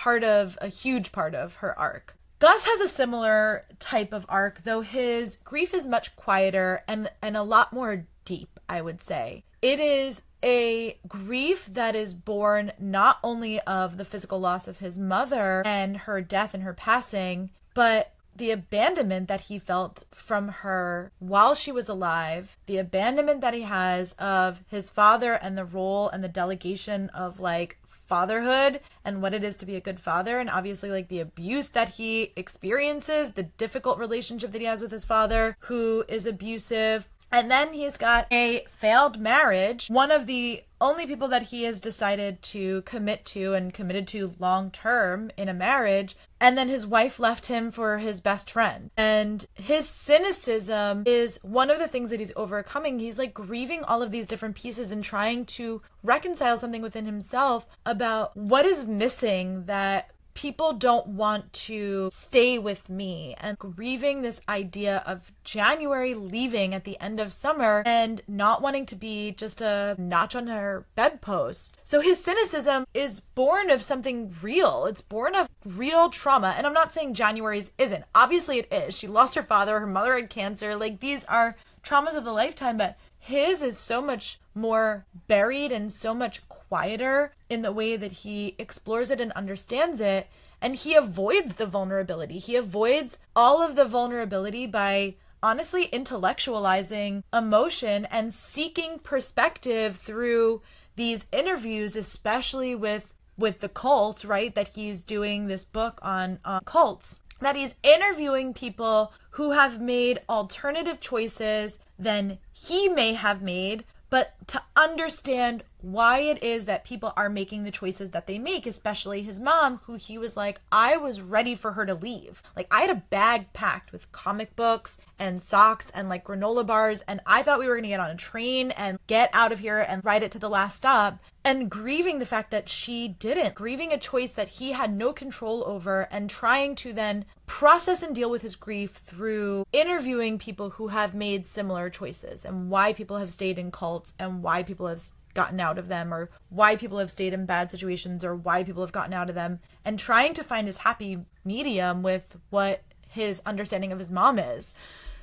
a huge part of her arc. Gus has a similar type of arc, though his grief is much quieter and a lot more deep, I would say. It is a grief that is born not only of the physical loss of his mother and her death and her passing, but the abandonment that he felt from her while she was alive, the abandonment that he has of his father and the role and the delegation of like fatherhood and what it is to be a good father, and obviously like the abuse that he experiences, the difficult relationship that he has with his father who is abusive. And then he's got a failed marriage, one of the only people that he has decided to commit to and committed to long term in a marriage. And then his wife left him for his best friend. And his cynicism is one of the things that he's overcoming. He's like grieving all of these different pieces and trying to reconcile something within himself about what is missing, that people don't want to stay with me, and grieving this idea of January leaving at the end of summer and not wanting to be just a notch on her bedpost. So his cynicism is born of something real. It's born of real trauma. And I'm not saying January's isn't. Obviously it is. She lost her father. Her mother had cancer. Like, these are traumas of the lifetime, but his is so much more buried and so much quieter in the way that he explores it and understands it. And he avoids the vulnerability. He avoids all of the vulnerability by honestly intellectualizing emotion and seeking perspective through these interviews, especially with the cult, right? That he's doing this book on cults, that he's interviewing people who have made alternative choices than he may have made, but to understand why it is that people are making the choices that they make, especially his mom, who he was like, I was ready for her to leave. Like, I had a bag packed with comic books and socks and like granola bars, and I thought we were going to get on a train and get out of here and ride it to the last stop. And grieving the fact that she didn't, grieving a choice that he had no control over, and trying to then process and deal with his grief through interviewing people who have made similar choices, and why people have stayed in cults, and why people have gotten out of them, or why people have stayed in bad situations, or why people have gotten out of them, and trying to find his happy medium with what his understanding of his mom is.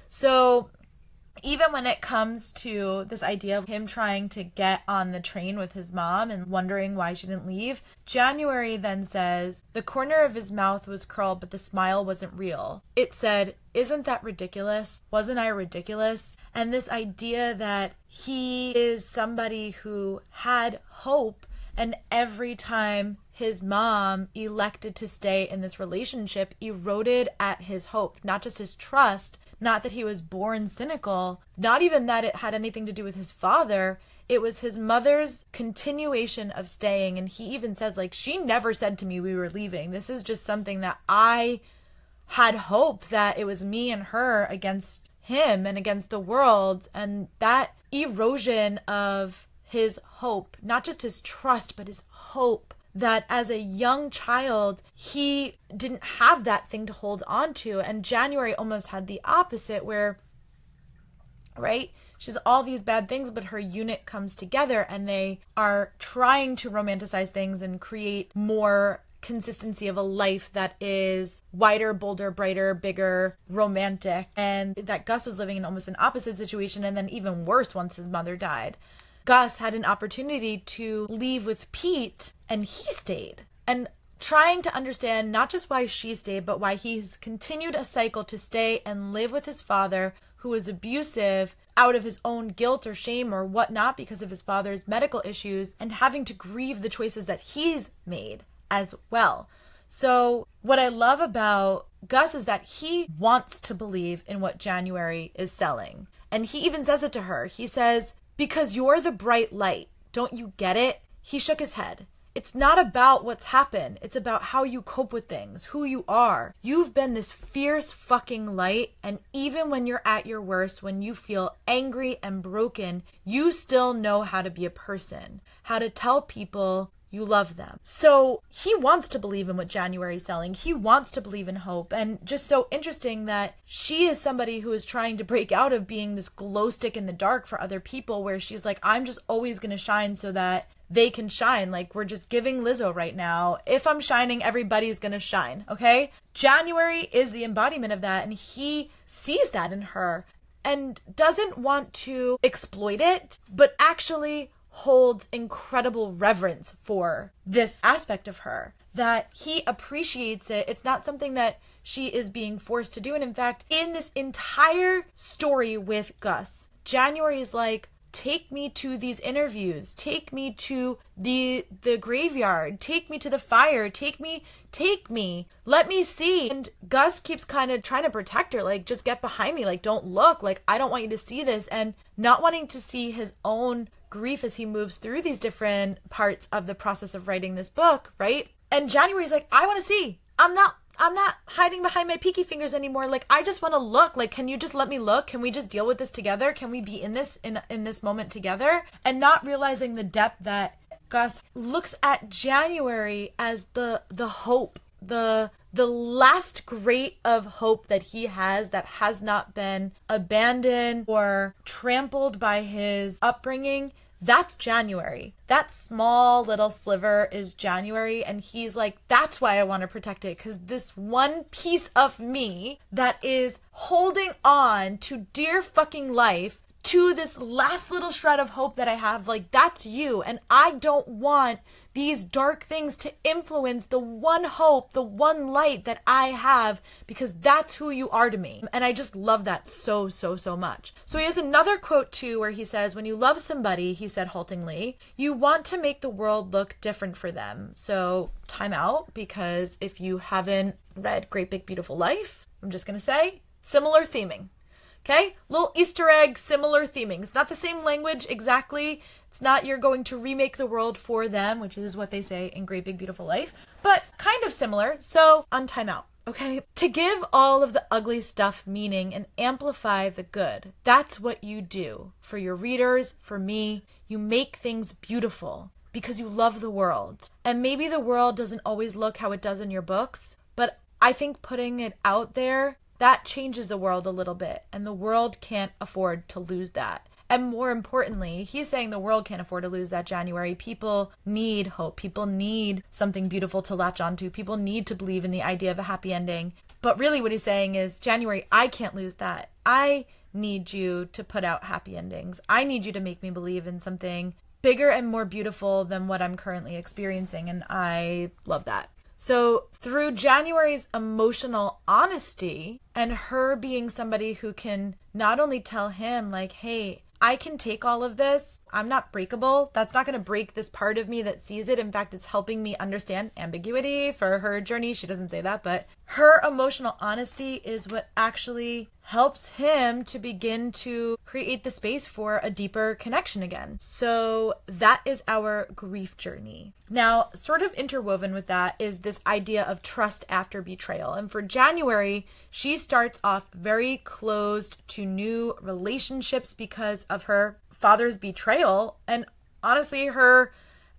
So even when it comes to this idea of him trying to get on the train with his mom and wondering why she didn't leave, January then says, the corner of his mouth was curled, but the smile wasn't real. It said, isn't that ridiculous? Wasn't I ridiculous? And this idea that he is somebody who had hope, and every time his mom elected to stay in this relationship, eroded at his hope, not just his trust, not that he was born cynical, not even that it had anything to do with his father. It was his mother's continuation of staying. And he even says, like, she never said to me we were leaving. This is just something that I had hope that it was me and her against him and against the world. And that erosion of his hope, not just his trust, but his hope, that as a young child, he didn't have that thing to hold on to. And January almost had the opposite, where, right, she's all these bad things, but her unit comes together and they are trying to romanticize things and create more consistency of a life that is wider, bolder, brighter, bigger, romantic. And that Gus was living in almost an opposite situation, and then even worse once his mother died. Gus had an opportunity to leave with Pete, and he stayed. And trying to understand not just why she stayed, but why he's continued a cycle to stay and live with his father, who was abusive out of his own guilt or shame or whatnot because of his father's medical issues, and having to grieve the choices that he's made as well. So what I love about Gus is that he wants to believe in what January is selling. And he even says it to her. He says, because you're the bright light. Don't you get it? He shook his head. It's not about what's happened. It's about how you cope with things, who you are. You've been this fierce fucking light, and even when you're at your worst, when you feel angry and broken, you still know how to be a person, how to tell people you love them. So he wants to believe in what January's selling. He wants to believe in hope. And just so interesting that she is somebody who is trying to break out of being this glow stick in the dark for other people, where she's like, I'm just always going to shine so that they can shine. Like, we're just giving Lizzo right now. If I'm shining, everybody's going to shine. Okay? January is the embodiment of that. And he sees that in her and doesn't want to exploit it, but actually holds incredible reverence for this aspect of her, that he appreciates it. It's not something that she is being forced to do. And in fact, in this entire story with Gus, January is like, take me to these interviews, take me to the graveyard, take me to the fire, take me, let me see. And Gus keeps kind of trying to protect her, like, just get behind me, like, don't look, like, I don't want you to see this, and not wanting to see his own grief as he moves through these different parts of the process of writing this book, right? And January's like, I want to see. I'm not hiding behind my pinky fingers anymore. Like, I just want to look. Like, can you just let me look? Can we just deal with this together? Can we be in this in this moment together? And not realizing the depth that Gus looks at January as the hope, the last great of hope that he has, that has not been abandoned or trampled by his upbringing. That's January. That small little sliver is January. And he's like, that's why I want to protect it. Because this one piece of me that is holding on to dear fucking life, to this last little shred of hope that I have, like, that's you. And I don't want these dark things to influence the one hope, the one light that I have, because that's who you are to me. And I just love that so, so, so much. So he has another quote too, where he says, when you love somebody, he said haltingly, you want to make the world look different for them. So time out, because if you haven't read Great Big Beautiful Life, I'm just going to say, similar theming. Okay? Little Easter egg, similar theming. It's not the same language exactly. It's not you're going to remake the world for them, which is what they say in Great Big Beautiful Life, but kind of similar. So on timeout. Okay? To give all of the ugly stuff meaning and amplify the good. That's what you do. For your readers, for me, you make things beautiful because you love the world. And maybe the world doesn't always look how it does in your books, but I think putting it out there, that changes the world a little bit. And the world can't afford to lose that. And more importantly, he's saying the world can't afford to lose that, January. People need hope. People need something beautiful to latch onto. People need to believe in the idea of a happy ending. But really what he's saying is, January, I can't lose that. I need you to put out happy endings. I need you to make me believe in something bigger and more beautiful than what I'm currently experiencing. And I love that. So through January's emotional honesty and her being somebody who can not only tell him like, hey, I can take all of this. I'm not breakable. That's not going to break this part of me that sees it. In fact, it's helping me understand ambiguity for her journey. She doesn't say that, but her emotional honesty is what actually helps him to begin to create the space for a deeper connection again. So that is our grief journey. Now, sort of interwoven with that is this idea of trust after betrayal. And for January, she starts off very closed to new relationships because of her father's betrayal and honestly her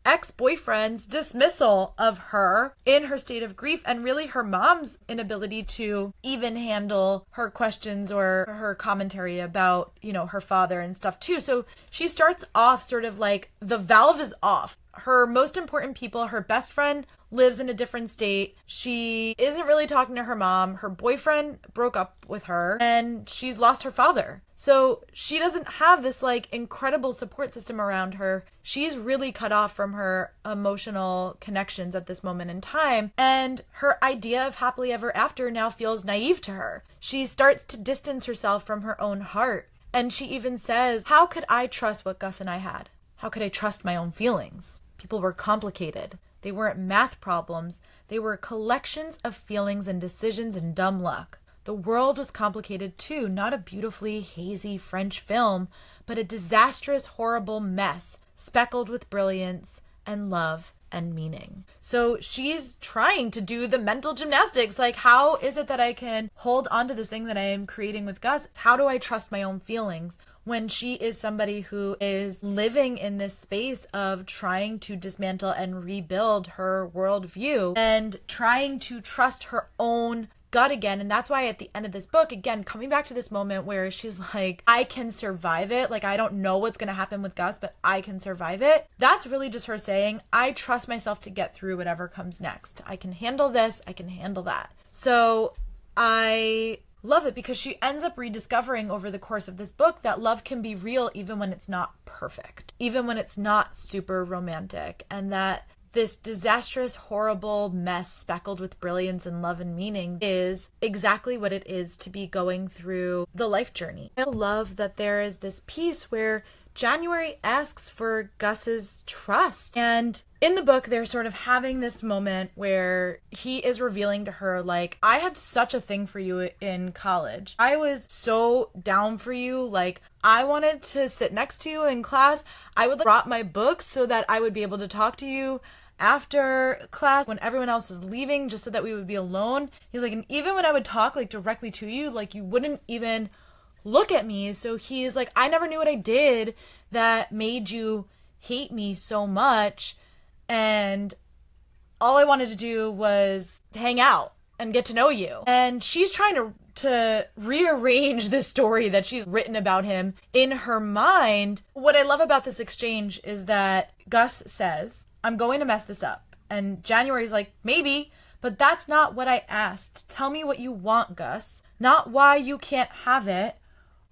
ex-boyfriend's dismissal of her in her state of grief, and really her mom's inability to even handle her questions or her commentary about, her father and stuff too. So she starts off sort of like the valve is off. Her most important people, her best friend, lives in a different state. She isn't really talking to her mom. Her boyfriend broke up with her and she's lost her father. So she doesn't have this like incredible support system around her. She's really cut off from her emotional connections at this moment in time. And her idea of happily ever after now feels naive to her. She starts to distance herself from her own heart. And she even says, how could I trust what Gus and I had? How could I trust my own feelings? People were complicated. They weren't math problems. They were collections of feelings and decisions and dumb luck. The world was complicated too, not a beautifully hazy French film, but a disastrous, horrible mess, speckled with brilliance and love and meaning. So she's trying to do the mental gymnastics. Like, how is it that I can hold on to this thing that I am creating with Gus? How do I trust my own feelings? When she is somebody who is living in this space of trying to dismantle and rebuild her worldview and trying to trust her own gut again. And that's why at the end of this book, again, coming back to this moment where she's like, I can survive it. Like, I don't know what's going to happen with Gus, but I can survive it. That's really just her saying, I trust myself to get through whatever comes next. I can handle this. I can handle that. So I love it because she ends up rediscovering over the course of this book that love can be real even when it's not perfect, even when it's not super romantic, and that this disastrous, horrible mess speckled with brilliance and love and meaning is exactly what it is to be going through the life journey. I love that there is this piece where January asks for Gus's trust. And in the book, they're sort of having this moment where he is revealing to her, like, I had such a thing for you in college. I was so down for you. Like, I wanted to sit next to you in class. I would brought my books so that I would be able to talk to you after class when everyone else was leaving, just so that we would be alone. He's like, and even when I would talk like directly to you, like you wouldn't even look at me. So he's like, I never knew what I did that made you hate me so much. And all I wanted to do was hang out and get to know you. And she's trying to rearrange this story that she's written about him in her mind. What I love about this exchange is that Gus says, I'm going to mess this up. And January's like, maybe, but that's not what I asked. Tell me what you want, Gus. Not why you can't have it,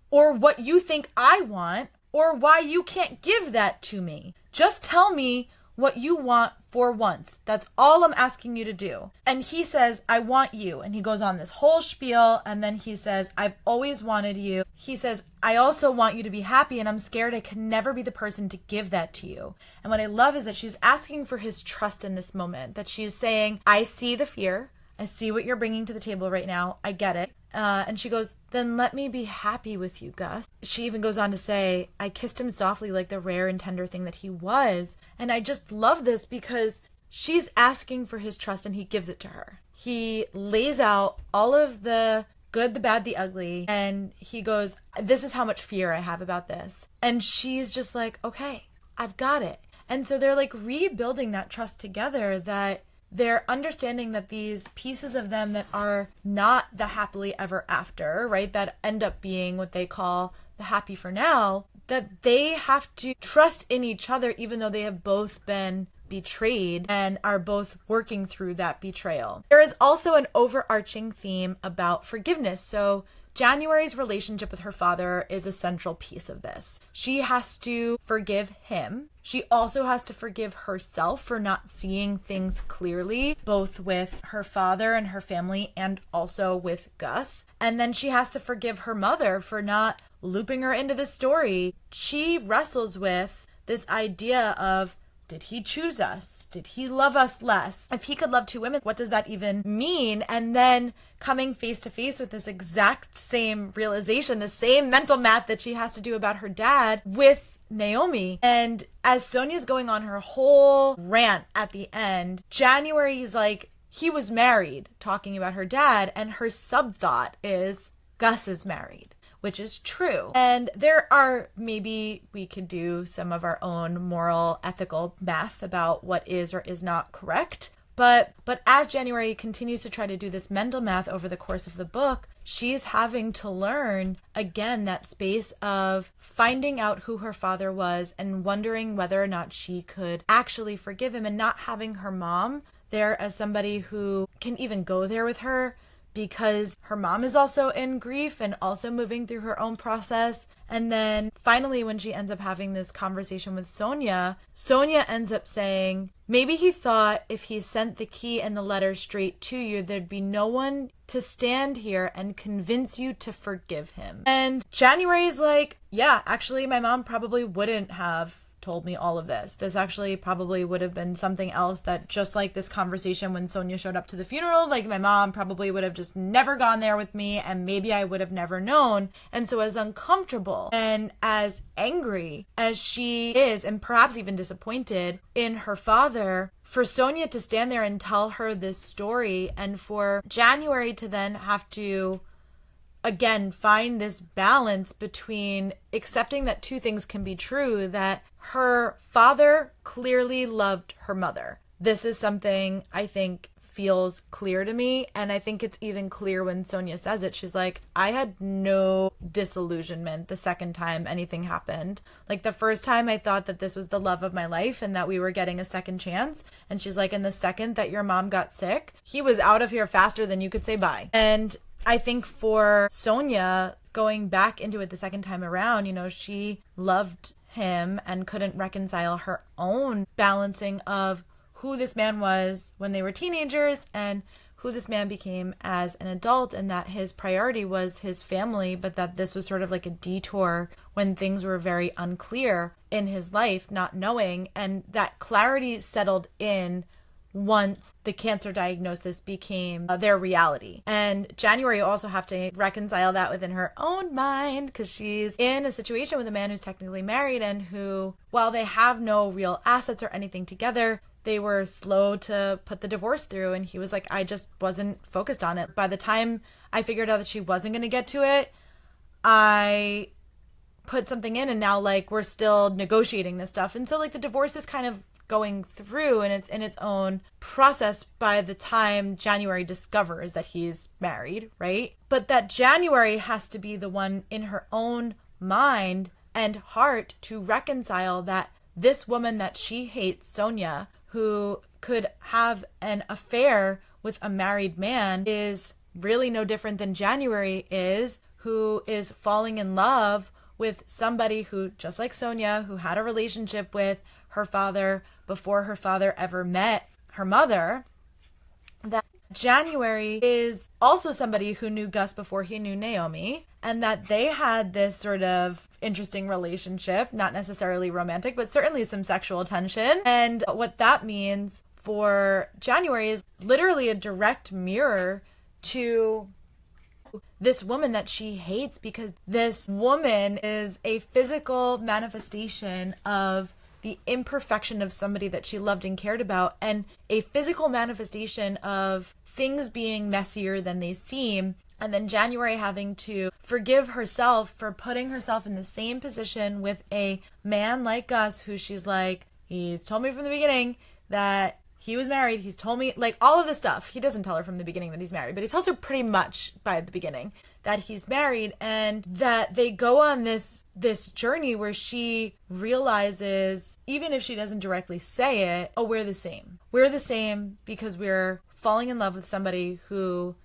or what you think I want, or why you can't give that to me. Just tell me what you want for once. That's all I'm asking you to do. And he says, I want you. And he goes on this whole spiel. And then he says, I've always wanted you. He says, I also want you to be happy. And I'm scared I can never be the person to give that to you. And what I love is that she's asking for his trust in this moment. That she's saying, I see the fear. I see what you're bringing to the table right now. I get it. And she goes, then let me be happy with you, Gus. She even goes on to say, I kissed him softly like the rare and tender thing that he was. And I just love this because she's asking for his trust and he gives it to her. He lays out all of the good, the bad, the ugly. And he goes, this is how much fear I have about this. And she's just like, okay, I've got it. And so they're like rebuilding that trust together, that they're understanding that these pieces of them that are not the happily ever after, right, that end up being what they call the happy for now, that they have to trust in each other even though they have both been betrayed and are both working through that betrayal. There is also an overarching theme about forgiveness. So January's relationship with her father is a central piece of this. She has to forgive him. She also has to forgive herself for not seeing things clearly, both with her father and her family and also with Gus. And then she has to forgive her mother for not looping her into the story. She wrestles with this idea of, did he choose us? Did he love us less? If he could love two women, what does that even mean? And then coming face to face with this exact same realization, the same mental math that she has to do about her dad with Naomi. And as Sonia's going on her whole rant at the end, January's like, he was married, talking about her dad, and her sub thought is, Gus is married, which is true. And there are, maybe we could do some of our own moral, ethical math about what is or is not correct. But as January continues to try to do this mental math over the course of the book, she's having to learn, again, that space of finding out who her father was and wondering whether or not she could actually forgive him, and not having her mom there as somebody who can even go there with her, because her mom is also in grief and also moving through her own process. And then finally, when she ends up having this conversation with Sonia, Sonia ends up saying, maybe he thought if he sent the key and the letter straight to you, there'd be no one to stand here and convince you to forgive him. And January's like, yeah, actually, my mom probably wouldn't have told me all of this. This actually probably would have been something else that, just like this conversation when Sonia showed up to the funeral, like my mom probably would have just never gone there with me, and maybe I would have never known. And so as uncomfortable and as angry as she is, and perhaps even disappointed in her father, for Sonia to stand there and tell her this story, and for January to then have to again find this balance between accepting that two things can be true, that her father clearly loved her mother. This is something I think feels clear to me, and I think it's even clear when Sonia says it. She's like, I had no disillusionment the second time anything happened. Like the first time I thought that this was the love of my life and that we were getting a second chance, and she's like, in the second that your mom got sick, he was out of here faster than you could say bye. And I think for Sonia, going back into it the second time around, you know, she loved him and couldn't reconcile her own balancing of who this man was when they were teenagers and who this man became as an adult, and that his priority was his family, but that this was sort of like a detour when things were very unclear in his life, not knowing, and that clarity settled in once the cancer diagnosis became their reality. And January also have to reconcile that within her own mind, because she's in a situation with a man who's technically married and who, while they have no real assets or anything together, they were slow to put the divorce through, and he was like, I just wasn't focused on it. By the time I figured out that she wasn't going to get to it, I put something in, and now like we're still negotiating this stuff. And so like the divorce is kind of going through, and it's in its own process by the time January discovers that he's married, right? But that January has to be the one in her own mind and heart to reconcile that this woman that she hates, Sonia, who could have an affair with a married man, is really no different than January is, who is falling in love with somebody who, just like Sonia, who had a relationship with her father before her father ever met her mother. That January is also somebody who knew Gus before he knew Naomi, and that they had this sort of interesting relationship, not necessarily romantic, but certainly some sexual tension. And what that means for January is literally a direct mirror to this woman that she hates, because this woman is a physical manifestation of the imperfection of somebody that she loved and cared about, and a physical manifestation of things being messier than they seem. And then January having to forgive herself for putting herself in the same position with a man like Gus, who she's like, he's told me from the beginning that he was married. He's told me, like, all of this stuff. He doesn't tell her from the beginning that he's married, but he tells her pretty much by the beginning that he's married, and that they go on this journey where she realizes, even if she doesn't directly say it, oh, we're the same. We're the same because we're falling in love with somebody who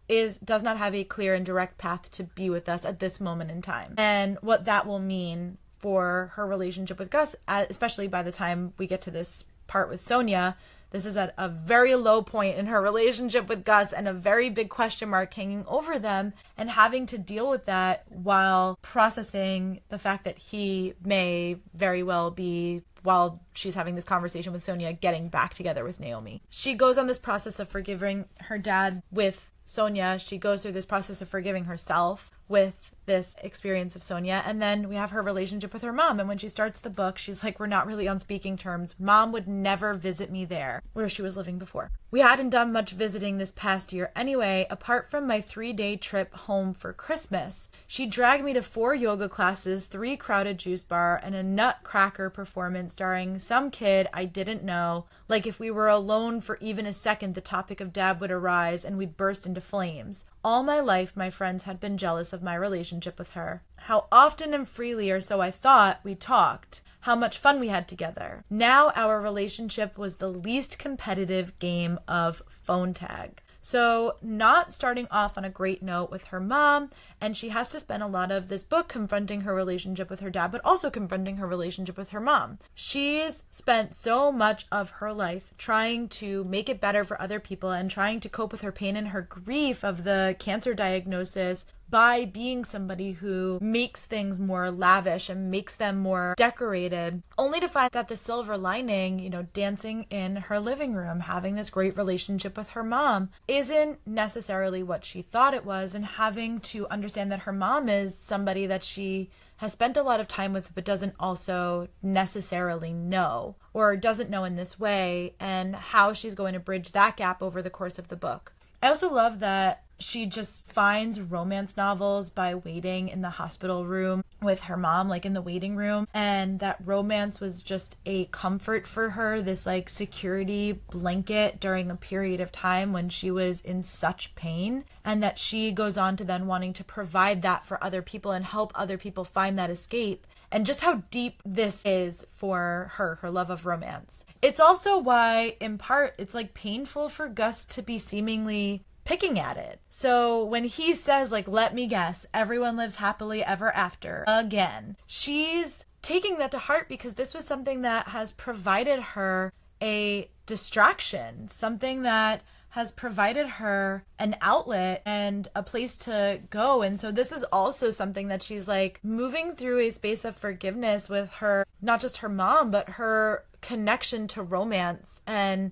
does not have a clear and direct path to be with us at this moment in time. And what that will mean for her relationship with Gus, especially by the time we get to this part with Sonia. This is at a very low point in her relationship with Gus, and a very big question mark hanging over them, and having to deal with that while processing the fact that he may very well be, while she's having this conversation with Sonia, getting back together with Naomi. She goes on this process of forgiving her dad with Sonia. She goes through this process of forgiving herself with this experience of Sonia. And then we have her relationship with her mom. And when she starts the book, she's like, we're not really on speaking terms. Mom would never visit me there, where she was living before. We hadn't done much visiting this past year anyway, apart from my 3-day trip home for Christmas. She dragged me to 4 yoga classes, 3 crowded juice bar, and a nutcracker performance starring some kid I didn't know. Like if we were alone for even a second, the topic of dad would arise and we'd burst into flames. All my life, my friends had been jealous of my relationship with her. How often and freely, or so I thought, we talked. How much fun we had together. Now our relationship was the least competitive game of phone tag. So not starting off on a great note with her mom, and she has to spend a lot of this book confronting her relationship with her dad, but also confronting her relationship with her mom. She's spent so much of her life trying to make it better for other people and trying to cope with her pain and her grief of the cancer diagnosis by being somebody who makes things more lavish and makes them more decorated, only to find that the silver lining, dancing in her living room, having this great relationship with her mom, isn't necessarily what she thought it was, and having to understand that her mom is somebody that she has spent a lot of time with but doesn't also necessarily know, or doesn't know in this way, and how she's going to bridge that gap over the course of the book. I also love that she just finds romance novels by waiting in the hospital room with her mom, like in the waiting room, and that romance was just a comfort for her, this like security blanket during a period of time when she was in such pain, and that she goes on to then wanting to provide that for other people and help other people find that escape. And just how deep this is for her love of romance. It's also why, in part, it's like painful for Gus to be seemingly picking at it. So when he says, like, let me guess, everyone lives happily ever after again, she's taking that to heart, because this was something that has provided her a distraction, something that has provided her an outlet and a place to go. And so this is also something that she's like moving through a space of forgiveness with her, not just her mom, but her connection to romance and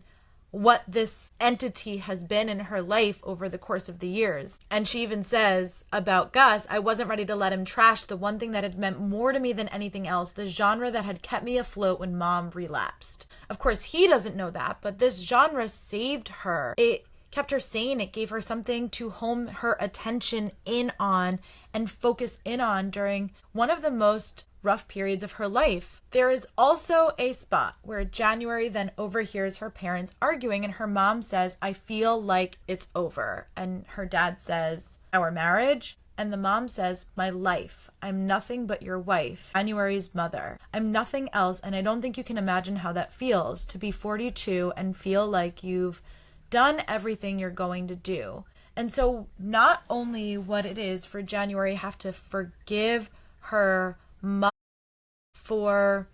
what this entity has been in her life over the course of the years. And she even says about Gus, I wasn't ready to let him trash the one thing that had meant more to me than anything else, the genre that had kept me afloat when mom relapsed. Of course, he doesn't know that, but this genre saved her. It kept her sane. It gave her something to home her attention in on and focus in on during one of the most rough periods of her life. There is also a spot where January then overhears her parents arguing, and her mom says, I feel like it's over. And her dad says, our marriage? And the mom says, my life. I'm nothing but your wife, January's mother. I'm nothing else, and I don't think you can imagine how that feels, to be 42 and feel like you've done everything you're going to do. And so not only what it is for January have to forgive her mother for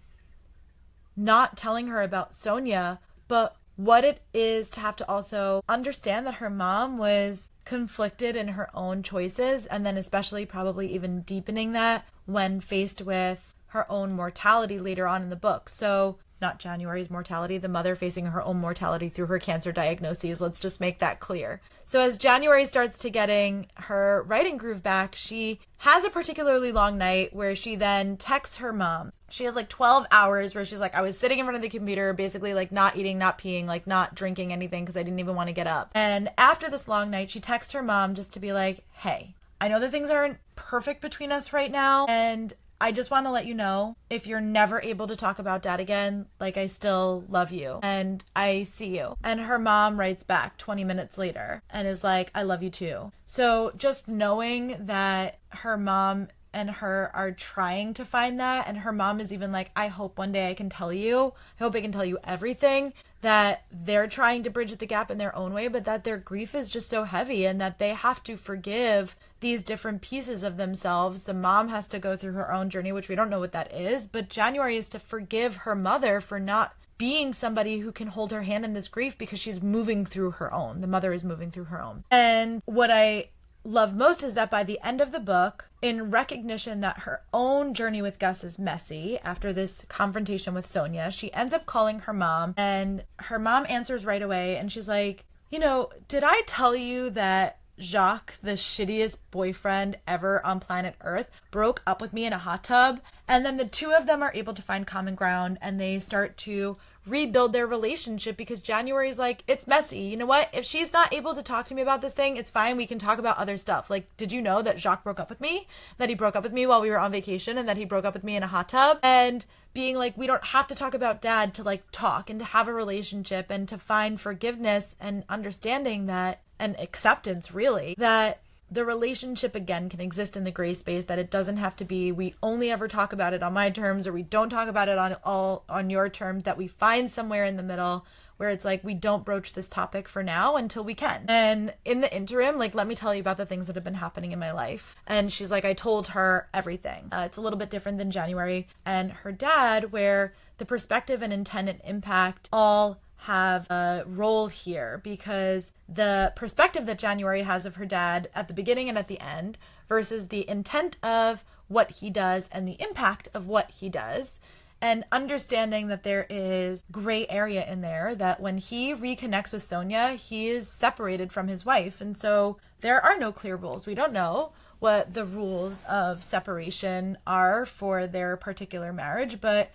not telling her about Sonia, but what it is to have to also understand that her mom was conflicted in her own choices, and then especially probably even deepening that when faced with her own mortality later on in the book. So not January's mortality, the mother facing her own mortality through her cancer diagnoses. Let's just make that clear. So as January starts to getting her writing groove back, she has a particularly long night where she then texts her mom. She has like 12 hours where she's like, I was sitting in front of the computer, basically like not eating, not peeing, like not drinking anything because I didn't even want to get up. And after this long night, she texts her mom just to be like, hey, I know that things aren't perfect between us right now, and I just want to let you know, if you're never able to talk about dad again, like, I still love you and I see you. And her mom writes back 20 minutes later and is like, I love you too. So just knowing that her mom and her are trying to find that, and her mom is even like, I hope one day I can tell you, I hope I can tell you everything, that they're trying to bridge the gap in their own way, but that their grief is just so heavy and that they have to forgive these different pieces of themselves. The mom has to go through her own journey, which we don't know what that is, but January is to forgive her mother for not being somebody who can hold her hand in this grief because she's moving through her own. The mother is moving through her own. And what I love most is that by the end of the book, in recognition that her own journey with Gus is messy after this confrontation with Sonia, she ends up calling her mom, and her mom answers right away, and she's like, you know, did I tell you that Jacques, the shittiest boyfriend ever on planet Earth, broke up with me in a hot tub? And then the two of them are able to find common ground, and they start to rebuild their relationship because January's like, it's messy. You know what? If she's not able to talk to me about this thing, it's fine. We can talk about other stuff. Like, did you know that Jacques broke up with me? That he broke up with me while we were on vacation, and that he broke up with me in a hot tub? And being like, we don't have to talk about dad to like talk and to have a relationship and to find forgiveness and understanding that, and acceptance really, that the relationship again can exist in the gray space, that it doesn't have to be we only ever talk about it on my terms or we don't talk about it on your terms, that we find somewhere in the middle where it's like, we don't broach this topic for now until we can. And in the interim, like, let me tell you about the things that have been happening in my life. And she's like, I told her everything. It's a little bit different than January and her dad, where the perspective and intent and impact all have a role here, because the perspective that January has of her dad at the beginning and at the end versus the intent of what he does and the impact of what he does, and understanding that there is gray area in there, that when he reconnects with Sonia, he is separated from his wife. And so there are no clear rules. We don't know what the rules of separation are for their particular marriage, but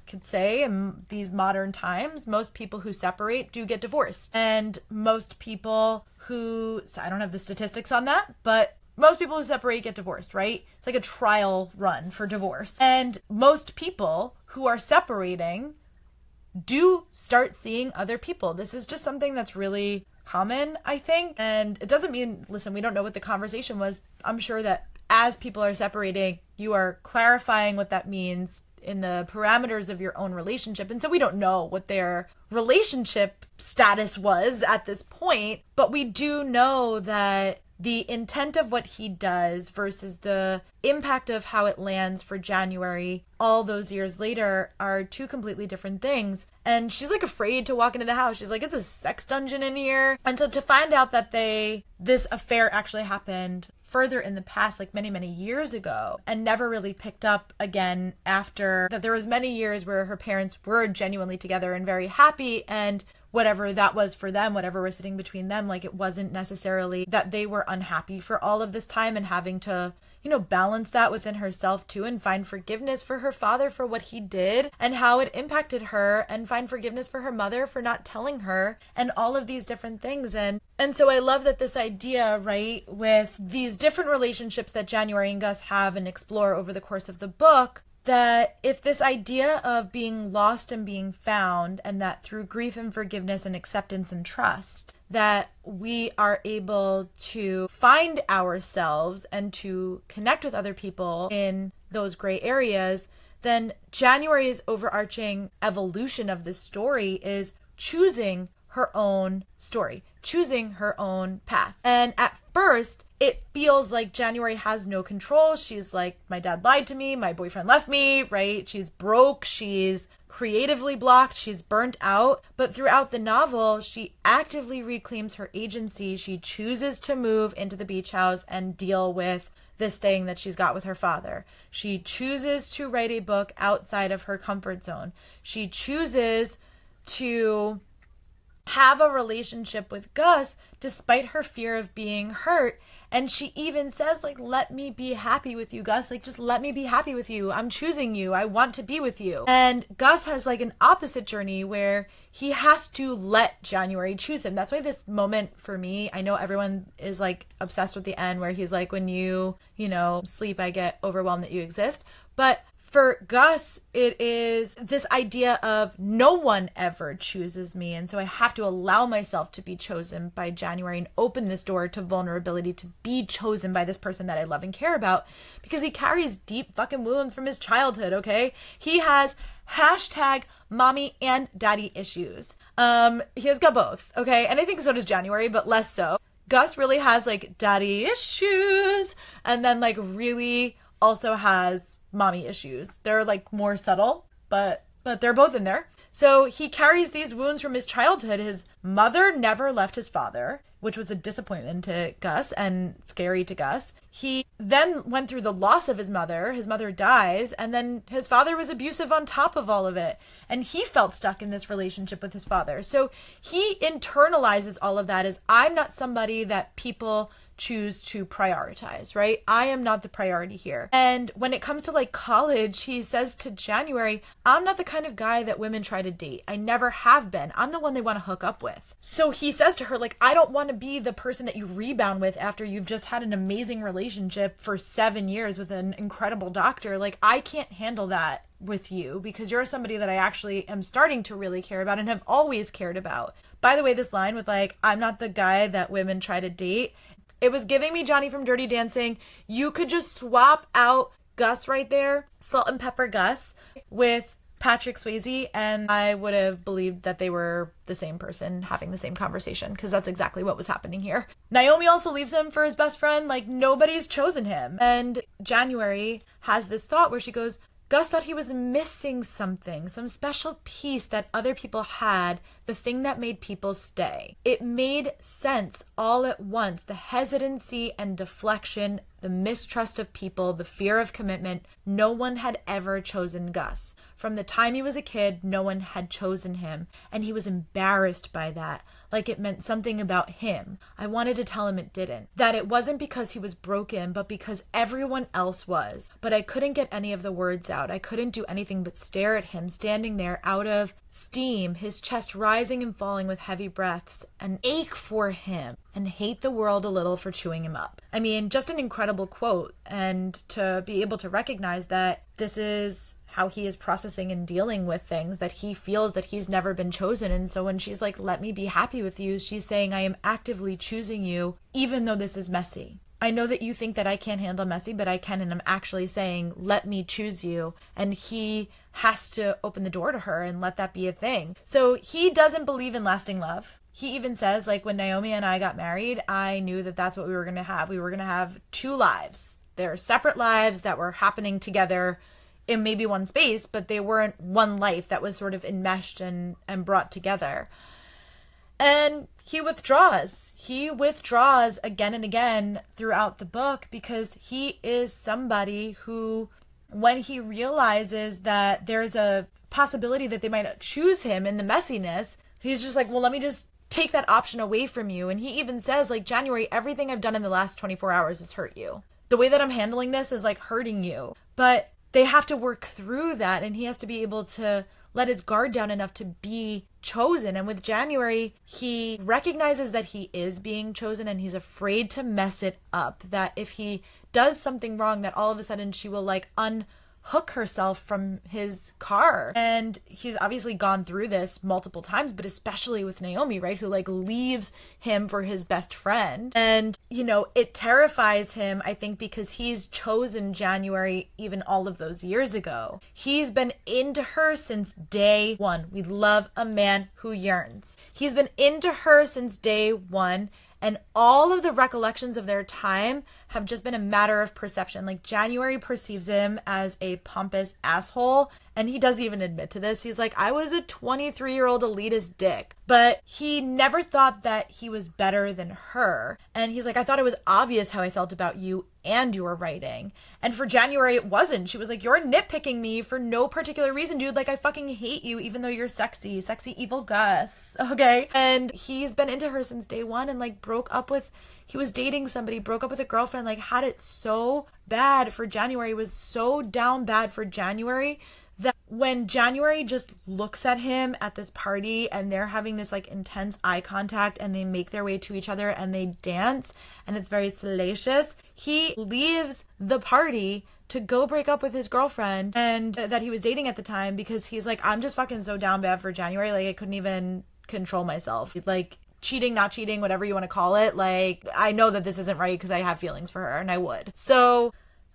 could say in these modern times, most people who separate do get divorced. And most people who, so I don't have the statistics on that, but most people who separate get divorced, right? It's like a trial run for divorce. And most people who are separating do start seeing other people. This is just something that's really common, I think. And it doesn't mean, listen, we don't know what the conversation was. I'm sure that as people are separating, you are clarifying what that means in the parameters of your own relationship. And so we don't know what their relationship status was at this point, but we do know that the intent of what he does versus the impact of how it lands for January all those years later are two completely different things. And she's like afraid to walk into the house. She's like, it's a sex dungeon in here. And so to find out that this affair actually happened further in the past, like many, many years ago, and never really picked up again after that, there was many years where her parents were genuinely together and very happy, and whatever that was for them, whatever was sitting between them, like, it wasn't necessarily that they were unhappy for all of this time, and having to, you know, balance that within herself too, and find forgiveness for her father for what he did and how it impacted her, and find forgiveness for her mother for not telling her, and all of these different things. And so I love that this idea, right, with these different relationships that January and Gus have and explore over the course of the book, that if this idea of being lost and being found, and that through grief and forgiveness and acceptance and trust, that we are able to find ourselves and to connect with other people in those gray areas, then January's overarching evolution of this story is choosing her own story, choosing her own path. And at first, it feels like January has no control. She's like, my dad lied to me, my boyfriend left me, right? She's broke, she's creatively blocked, she's burnt out, but throughout the novel, she actively reclaims her agency. She chooses to move into the beach house and deal with this thing that she's got with her father. She chooses to write a book outside of her comfort zone. She chooses to have a relationship with Gus despite her fear of being hurt. And she even says, like, let me be happy with you, Gus. Like, just let me be happy with you. I'm choosing you. I want to be with you. And Gus has like an opposite journey where he has to let January choose him. That's why this moment for me, I know everyone is like obsessed with the end where he's like, when you sleep, I get overwhelmed that you exist. But for Gus, it is this idea of no one ever chooses me. And so I have to allow myself to be chosen by January and open this door to vulnerability to be chosen by this person that I love and care about, because he carries deep fucking wounds from his childhood, okay? He has #mommy and daddy issues. He has got both, okay? And I think so does January, but less so. Gus really has like daddy issues and then like really also has mommy issues. They're like more subtle, but they're both in there. So he carries these wounds from his childhood. His mother never left his father, which was a disappointment to Gus and scary to Gus. He then went through the loss of his mother. His mother dies, and then his father was abusive on top of all of it. And he felt stuck in this relationship with his father. So he internalizes all of that as, I'm not somebody that people choose to prioritize, right? I am not the priority here. And when it comes to like college, he says to January, I'm not the kind of guy that women try to date. I never have been. I'm the one they want to hook up with. So he says to her, like, I don't want to be the person that you rebound with after you've just had an amazing relationship for 7 years with an incredible doctor. Like, I can't handle that with you because you're somebody that I actually am starting to really care about and have always cared about. By the way, this line with like, I'm not the guy that women try to date, it was giving me Johnny from Dirty Dancing. You could just swap out Gus right there, Salt and Pepper Gus, with Patrick Swayze, and I would have believed that they were the same person having the same conversation, because that's exactly what was happening here. Naomi also leaves him for his best friend. Like, nobody's chosen him. And January has this thought where she goes, Gus thought he was missing something, some special piece that other people had, the thing that made people stay. It made sense all at once. The hesitancy and deflection, the mistrust of people, the fear of commitment. No one had ever chosen Gus. From the time he was a kid, no one had chosen him, and he was embarrassed by that, like it meant something about him. I wanted to tell him it didn't, that it wasn't because he was broken, but because everyone else was. But I couldn't get any of the words out. I couldn't do anything but stare at him, standing there out of steam, his chest rising and falling with heavy breaths, and ache for him, and hate the world a little for chewing him up. I mean, just an incredible quote, and to be able to recognize that this is how he is processing and dealing with things, that he feels that he's never been chosen. And so when she's like, let me be happy with you, she's saying, I am actively choosing you, even though this is messy. I know that you think that I can't handle messy, but I can, and I'm actually saying, let me choose you. And he has to open the door to her and let that be a thing. So he doesn't believe in lasting love. He even says, like, when Naomi and I got married, I knew that that's what we were going to have. We were going to have 2 lives. They're separate lives that were happening together in maybe one space, but they weren't one life that was sort of enmeshed and brought together. And he withdraws. He withdraws again and again throughout the book because he is somebody who, when he realizes that there's a possibility that they might choose him in the messiness, he's just like, well, let me just take that option away from you. And he even says, like, January, everything I've done in the last 24 hours has hurt you. The way that I'm handling this is like hurting you. But they have to work through that, and he has to be able to let his guard down enough to be chosen. And with January, he recognizes that he is being chosen, and he's afraid to mess it up, that if he does something wrong, that all of a sudden she will like unhook herself from his car. And he's obviously gone through this multiple times, but especially with Naomi, right, who like leaves him for his best friend. And it terrifies him, I think, because he's chosen January even all of those years ago. He's been into her since day one. We love a man who yearns. He's been into her since day one, and all of the recollections of their time have just been a matter of perception. Like, January perceives him as a pompous asshole, and he doesn't even admit to this. He's like, I was a 23-year-old elitist dick. But he never thought that he was better than her. And he's like, I thought it was obvious how I felt about you and your writing. And for January, it wasn't. She was like, you're nitpicking me for no particular reason, dude. Like, I fucking hate you, even though you're sexy evil Gus. Okay? And he's been into her since day one, and like he was dating somebody, broke up with a girlfriend, like had it so bad for January, was so down bad for January, that when January just looks at him at this party and they're having this like intense eye contact and they make their way to each other and they dance and it's very salacious, he leaves the party to go break up with his girlfriend and that he was dating at the time, because he's like, I'm just fucking so down bad for January, like I couldn't even control myself. Like, cheating, not cheating, whatever you want to call it, like, I know that this isn't right because I have feelings for her and I would. So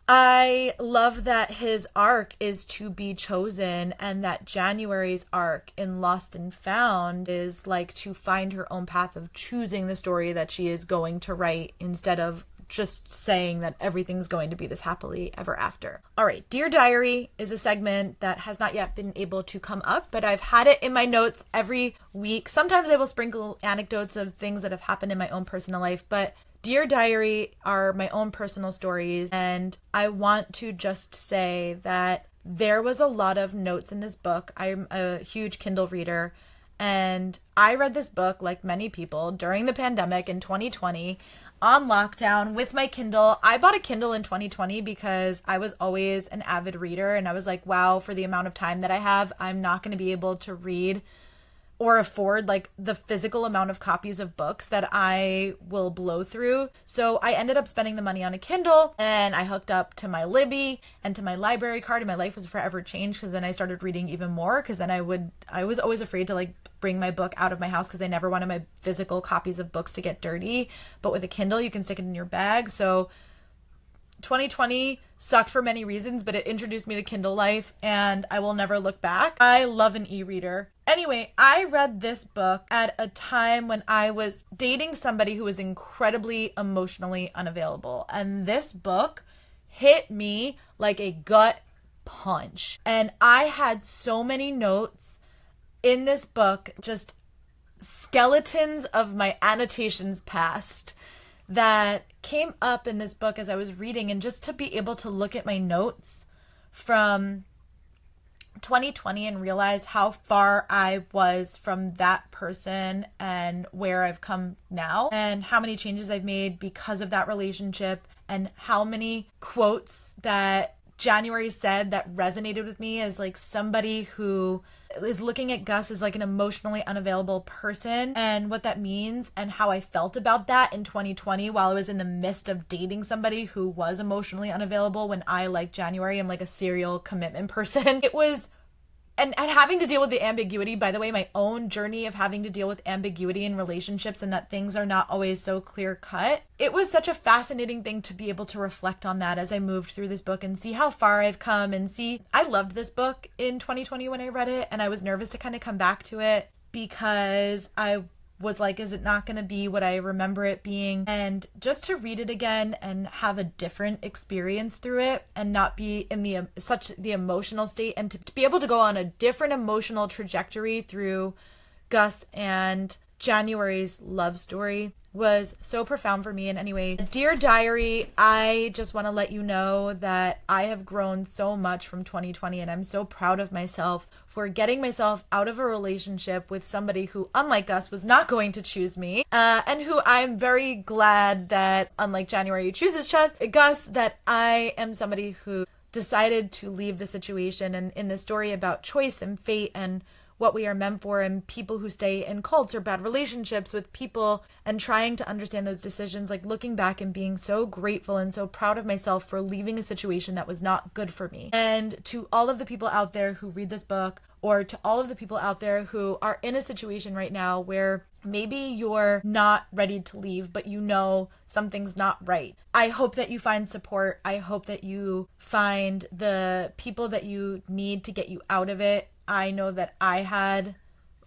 I love that his arc is to be chosen, and that January's arc in Lost and Found is like to find her own path of choosing the story that she is going to write, instead of just saying that everything's going to be this happily ever after. All right, Dear Diary is a segment that has not yet been able to come up, but I've had it in my notes every week. Sometimes I will sprinkle anecdotes of things that have happened in my own personal life, but Dear Diary are my own personal stories, and I want to just say that there was a lot of notes in this book. I'm a huge Kindle reader, and I read this book, like many people, during the pandemic in 2020 on lockdown with my Kindle. I bought a Kindle in 2020 because I was always an avid reader, and I was like, wow, for the amount of time that I have, I'm not going to be able to read or afford like the physical amount of copies of books that I will blow through. So I ended up spending the money on a Kindle, and I hooked up to my Libby and to my library card, and my life was forever changed, because then I started reading even more, because then I was always afraid to like bring my book out of my house because I never wanted my physical copies of books to get dirty. But with a Kindle, you can stick it in your bag. So 2020 sucked for many reasons, but it introduced me to Kindle life, and I will never look back. I love an e-reader. Anyway, I read this book at a time when I was dating somebody who was incredibly emotionally unavailable, and this book hit me like a gut punch. And I had so many notes in this book, just skeletons of my annotations past, that came up in this book as I was reading. And just to be able to look at my notes from 2020 and realize how far I was from that person and where I've come now, and how many changes I've made because of that relationship, and how many quotes that January said that resonated with me as like somebody who is looking at Gus as like an emotionally unavailable person, and what that means, and how I felt about that in 2020 while I was in the midst of dating somebody who was emotionally unavailable, when I, like January, am like a serial commitment person. It was, and having to deal with the ambiguity, by the way, my own journey of having to deal with ambiguity in relationships, and that things are not always so clear cut. It was such a fascinating thing to be able to reflect on that as I moved through this book and see how far I've come, and see, I loved this book in 2020 when I read it, and I was nervous to kind of come back to it because I was like, is it not going to be what I remember it being? And just to read it again and have a different experience through it, and not be in the emotional state, and to be able to go on a different emotional trajectory through Gus and January's love story was so profound for me. And anyway, Dear Diary, I just want to let you know that I have grown so much from 2020, and I'm so proud of myself for getting myself out of a relationship with somebody who, unlike Gus, was not going to choose me, and who I'm very glad that, unlike January, chooses Gus, that I am somebody who decided to leave the situation. And in the story about choice and fate and what we are meant for, and people who stay in cults or bad relationships with people, and trying to understand those decisions, like looking back and being so grateful and so proud of myself for leaving a situation that was not good for me. And to all of the people out there who read this book, or to all of the people out there who are in a situation right now where maybe you're not ready to leave, but you know something's not right, I hope that you find support. I hope that you find the people that you need to get you out of it. I know that I had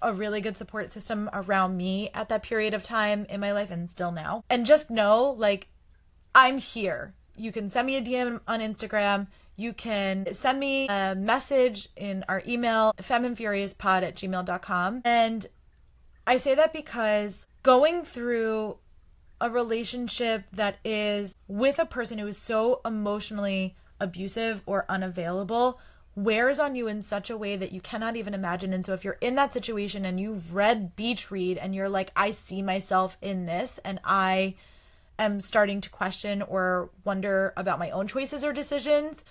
a really good support system around me at that period of time in my life, and still now. And just know, like, I'm here. You can send me a DM on Instagram. You can send me a message in our email, feminfuriouspod@gmail.com. And I say that because going through a relationship that is with a person who is so emotionally abusive or unavailable wears on you in such a way that you cannot even imagine. And so if you're in that situation and you've read Beach Read and you're like, I see myself in this and I am starting to question or wonder about my own choices or decisions,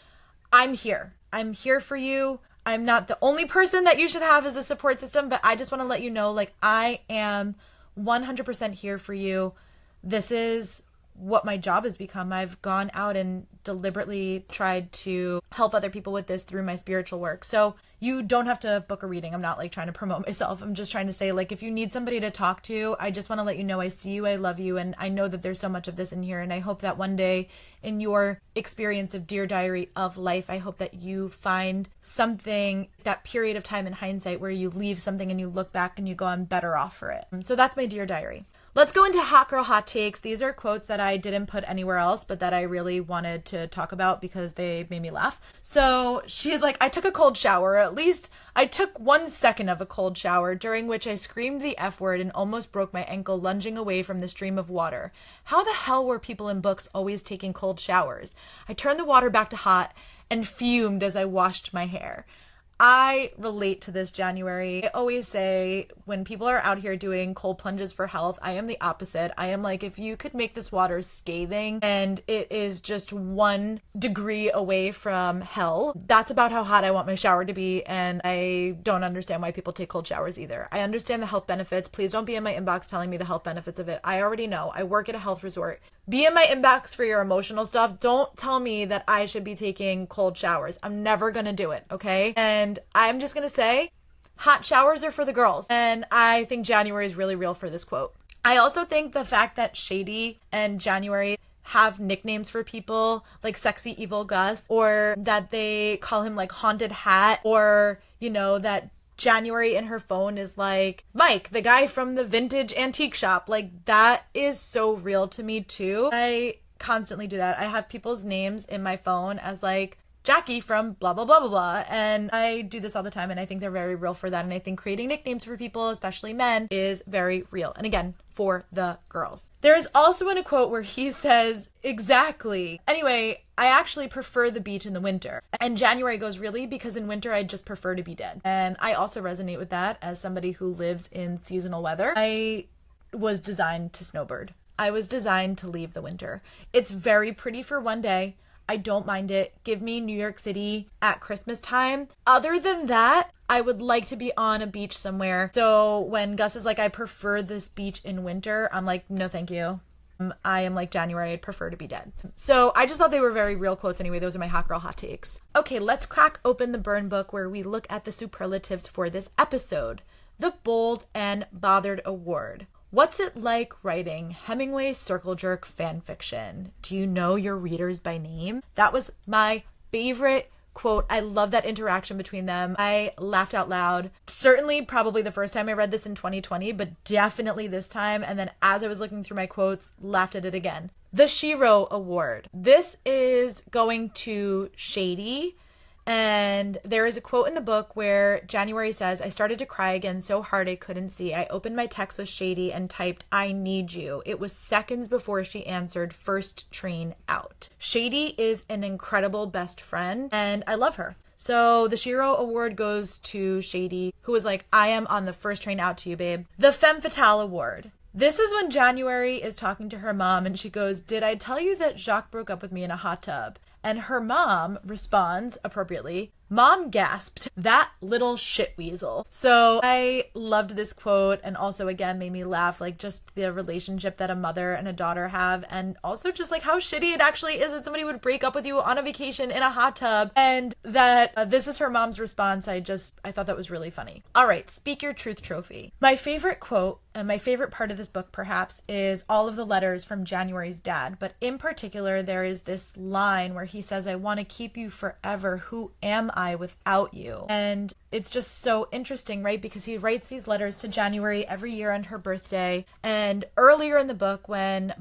I'm here. I'm here for you. I'm not the only person that you should have as a support system, but I just want to let you know, like, I am 100% here for you. This is what my job has become. I've gone out and deliberately tried to help other people with this through my spiritual work. So you don't have to book a reading. I'm not like trying to promote myself. I'm just trying to say, like, if you need somebody to talk to, I just want to let you know I see you, I love you, and I know that there's so much of this in here. And I hope that one day in your experience of Dear Diary of life, I hope that you find something, that period of time in hindsight where you leave something and you look back and you go, I'm better off for it. So that's my Dear Diary. Let's go into Hot Girl Hot Takes. These are quotes that I didn't put anywhere else, but that I really wanted to talk about because they made me laugh. So she's like, I took a cold shower, or at least I took 1 second of a cold shower, during which I screamed the F word and almost broke my ankle lunging away from the stream of water. How the hell were people in books always taking cold showers? I turned the water back to hot and fumed as I washed my hair. I relate to this, January. I always say when people are out here doing cold plunges for health, I am the opposite. I am like, if you could make this water scathing and it is just 1 degree away from hell, that's about how hot I want my shower to be. And I don't understand why people take cold showers either. I understand the health benefits. Please don't be in my inbox telling me the health benefits of it. I already know. I work at a health resort. Be in my inbox for your emotional stuff. Don't tell me that I should be taking cold showers. I'm never going to do it, okay? And I'm just going to say, hot showers are for the girls. And I think January is really real for this quote. I also think the fact that Shady and January have nicknames for people like Sexy Evil Gus, or that they call him like Haunted Hat, or, you know, that January in her phone is like Mike, the guy from the vintage antique shop. Like, that is so real to me too. I constantly do that. I have people's names in my phone as like Jackie from blah, blah, blah, blah, blah. And I do this all the time, and I think they're very real for that. And I think creating nicknames for people, especially men, is very real. And again, for the girls. There is also in a quote where he says, exactly. Anyway, I actually prefer the beach in the winter. And January goes, really? Because in winter, I just prefer to be dead. And I also resonate with that as somebody who lives in seasonal weather. I was designed to snowbird. I was designed to leave the winter. It's very pretty for one day. I don't mind it. Give me New York City at Christmas time. Other than that, I would like to be on a beach somewhere. So when Gus is like, I prefer this beach in winter, I'm like, no, thank you. I am like January, I'd prefer to be dead. So I just thought they were very real quotes anyway. Those are my hot girl hot takes. Okay, let's crack open the burn book where we look at the superlatives for this episode. The Bold and Bothered Award. What's it like writing Hemingway circle jerk fan fiction? Do you know your readers by name? That was my favorite quote. I love that interaction between them. I laughed out loud. Certainly probably the first time I read this in 2020, but definitely this time. And then as I was looking through my quotes, laughed at it again. The Shiro Award. This is going to Shady. And there is a quote in the book where January says, I started to cry again so hard I couldn't see. I opened my text with Shady and typed, I need you. It was seconds before she answered, first train out. Shady is an incredible best friend, and I love her. So the Shiro Award goes to Shady, who was like, I am on the first train out to you, babe. The Femme Fatale Award. This is when January is talking to her mom, and she goes, did I tell you that Jacques broke up with me in a hot tub? And her mom responds appropriately, Mom gasped, that little shit weasel. So I loved this quote, and also again made me laugh, like just the relationship that a mother and a daughter have, and also just like how shitty it actually is that somebody would break up with you on a vacation in a hot tub, and that this is her mom's response. I thought that was really funny. All right, Speak Your Truth trophy. My favorite quote and my favorite part of this book perhaps is all of the letters from January's dad, but in particular there is this line where he says, I want to keep you forever. Who am I without you? And it's just so interesting, right? Because he writes these letters to January every year on her birthday. And earlier in the book,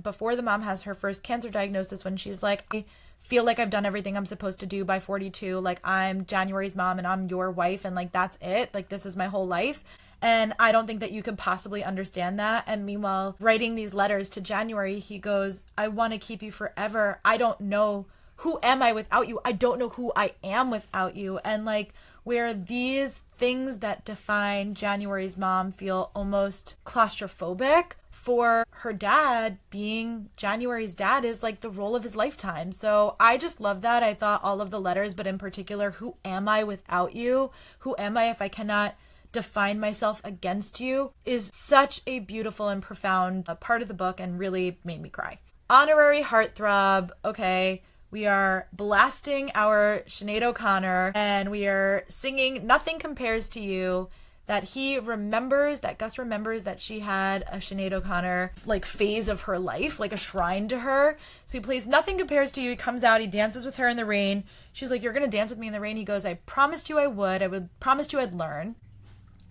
before the mom has her first cancer diagnosis, when she's like, I feel like I've done everything I'm supposed to do by 42. Like, I'm January's mom and I'm your wife. And like, that's it. Like, this is my whole life. And I don't think that you could possibly understand that. And meanwhile, writing these letters to January, he goes, I want to keep you forever. I don't know. Who am I without you? I don't know who I am without you. And like, where these things that define January's mom feel almost claustrophobic, for her dad, being January's dad is like the role of his lifetime. So I just love that. I thought all of the letters, but in particular, who am I without you? Who am I if I cannot define myself against you, is such a beautiful and profound part of the book, and really made me cry. Honorary heartthrob. Okay, we are blasting our Sinead O'Connor and we are singing Nothing Compares to You. That Gus remembers that she had a Sinead O'Connor like phase of her life, like a shrine to her. So he plays Nothing Compares to You. He comes out, he dances with her in the rain. She's like, you're going to dance with me in the rain? He goes, I promised you I would promised you I'd learn.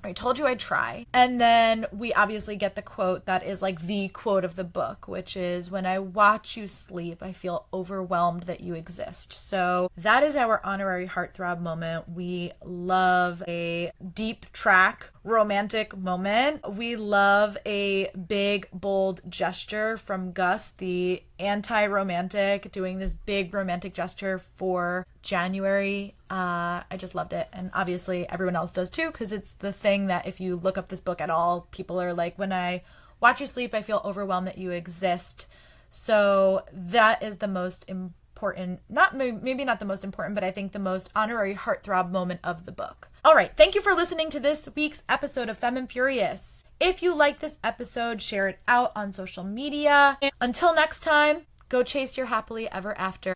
I told you I'd try. And then we obviously get the quote that is like the quote of the book, which is, when I watch you sleep, I feel overwhelmed that you exist. So that is our honorary heartthrob moment. We love a deep track romantic moment. We love a big, bold gesture from Gus, the anti-romantic, doing this big romantic gesture for January. I just loved it. And obviously everyone else does too, because it's the thing that if you look up this book at all, people are like, when I watch you sleep, I feel overwhelmed that you exist. So that is the most important, maybe not the most important, but I think the most honorary heartthrob moment of the book. All right, thank you for listening to this week's episode of Femme and Furious. If you like this episode, share it out on social media. Until next time, go chase your happily ever after.